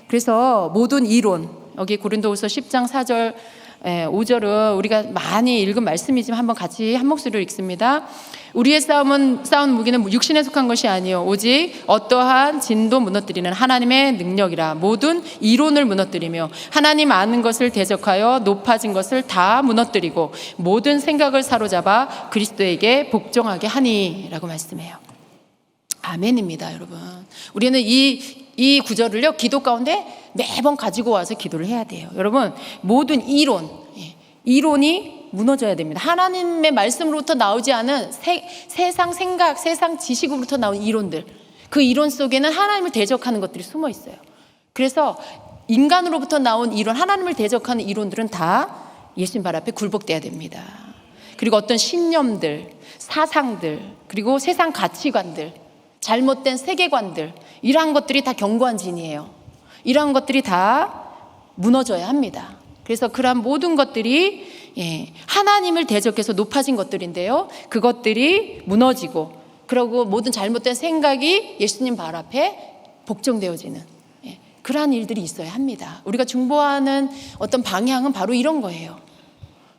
그래서 모든 이론, 여기 고린도후서 10장 4절 5절은 우리가 많이 읽은 말씀이지만 한번 같이 한 목소리로 읽습니다. 우리의 싸운 무기는 육신에 속한 것이 아니요 오직 어떠한 진도 무너뜨리는 하나님의 능력이라. 모든 이론을 무너뜨리며 하나님 아는 것을 대적하여 높아진 것을 다 무너뜨리고 모든 생각을 사로잡아 그리스도에게 복종하게 하니라고 말씀해요. 아멘입니다, 여러분. 우리는 이 구절을요, 기도 가운데 매번 가지고 와서 기도를 해야 돼요. 여러분, 모든 이론이 무너져야 됩니다. 하나님의 말씀으로부터 나오지 않은 세상 생각, 세상 지식으로부터 나온 이론들, 그 이론 속에는 하나님을 대적하는 것들이 숨어 있어요. 그래서 인간으로부터 나온 이론, 하나님을 대적하는 이론들은 다 예수님 발 앞에 굴복돼야 됩니다. 그리고 어떤 신념들, 사상들, 그리고 세상 가치관들, 잘못된 세계관들, 이러한 것들이 다 견고한 진이에요. 이러한 것들이 다 무너져야 합니다. 그래서 그러한 모든 것들이 하나님을 대적해서 높아진 것들인데요, 그것들이 무너지고, 그리고 모든 잘못된 생각이 예수님 발 앞에 복종되어지는 그러한 일들이 있어야 합니다. 우리가 중보하는 어떤 방향은 바로 이런 거예요.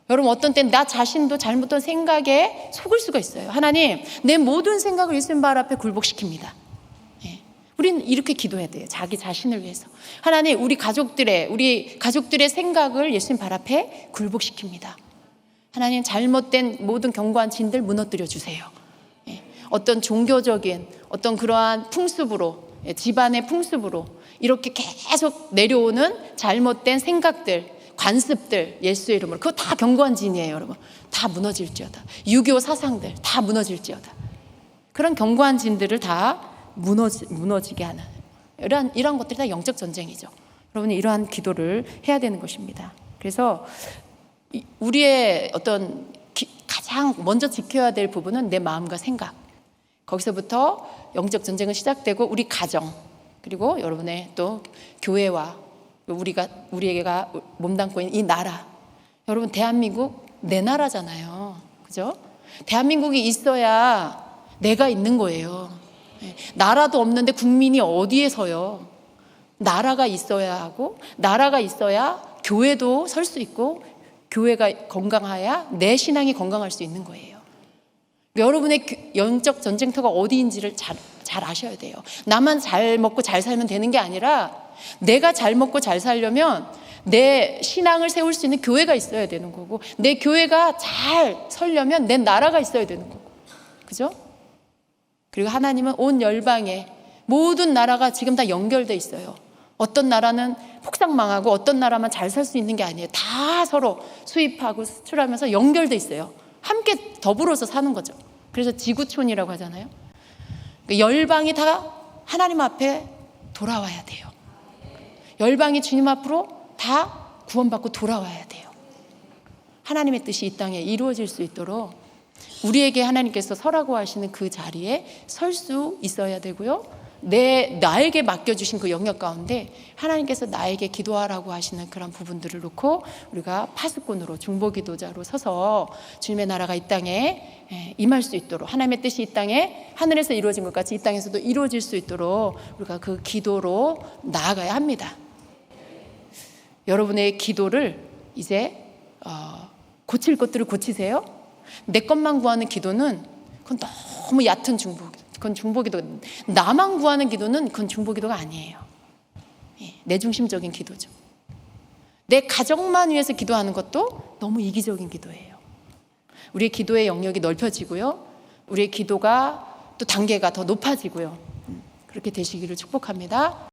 여러분, 어떤 때는 나 자신도 잘못된 생각에 속을 수가 있어요. 하나님, 내 모든 생각을 예수님 발 앞에 굴복시킵니다. 우리는 이렇게 기도해야 돼요. 자기 자신을 위해서. 하나님, 우리 가족들의 생각을 예수님 발 앞에 굴복시킵니다. 하나님, 잘못된 모든 견고한 진들 무너뜨려 주세요. 어떤 종교적인 어떤 그러한 풍습으로, 집안의 풍습으로 이렇게 계속 내려오는 잘못된 생각들, 관습들, 예수의 이름으로, 그거 다 견고한 진이에요, 여러분. 다 무너질지어다. 유교 사상들 다 무너질지어다. 그런 견고한 진들을 다 무너지게 하는 이러한 것들이 다 영적 전쟁이죠. 여러분이 이러한 기도를 해야 되는 것입니다. 그래서 우리의 어떤 가장 먼저 지켜야 될 부분은 내 마음과 생각. 거기서부터 영적 전쟁은 시작되고, 우리 가정, 그리고 여러분의 또 교회와 우리에게가 몸담고 있는 이 나라. 여러분, 대한민국 내 나라잖아요. 그죠? 대한민국이 있어야 내가 있는 거예요. 나라도 없는데 국민이 어디에 서요? 나라가 있어야 하고, 나라가 있어야 교회도 설 수 있고, 교회가 건강해야 내 신앙이 건강할 수 있는 거예요. 여러분의 영적 전쟁터가 어디인지를 잘 아셔야 돼요. 나만 잘 먹고 잘 살면 되는 게 아니라, 내가 잘 먹고 잘 살려면 내 신앙을 세울 수 있는 교회가 있어야 되는 거고, 내 교회가 잘 서려면 내 나라가 있어야 되는 거고, 그죠? 그리고 하나님은 온 열방에 모든 나라가 지금 다 연결돼 있어요. 어떤 나라는 폭삭 망하고 어떤 나라만 잘 살 수 있는 게 아니에요. 다 서로 수입하고 수출하면서 연결돼 있어요. 함께 더불어서 사는 거죠. 그래서 지구촌이라고 하잖아요. 열방이 다 하나님 앞에 돌아와야 돼요. 열방이 주님 앞으로 다 구원받고 돌아와야 돼요. 하나님의 뜻이 이 땅에 이루어질 수 있도록 우리에게 하나님께서 서라고 하시는 그 자리에 설 수 있어야 되고요, 나에게 맡겨주신 그 영역 가운데 하나님께서 나에게 기도하라고 하시는 그런 부분들을 놓고 우리가 파수꾼으로, 중보기도자로 서서 주님의 나라가 이 땅에 임할 수 있도록, 하나님의 뜻이 이 땅에 하늘에서 이루어진 것 같이 이 땅에서도 이루어질 수 있도록 우리가 그 기도로 나아가야 합니다. 여러분의 기도를 이제 고칠 것들을 고치세요. 내 것만 구하는 기도는 그건 너무 얕은 중보기도. 그건 중보기도. 나만 구하는 기도는 그건 중보기도가 아니에요. 내 중심적인 기도죠. 내 가정만 위해서 기도하는 것도 너무 이기적인 기도예요. 우리의 기도의 영역이 넓혀지고요, 우리의 기도가 또 단계가 더 높아지고요, 그렇게 되시기를 축복합니다.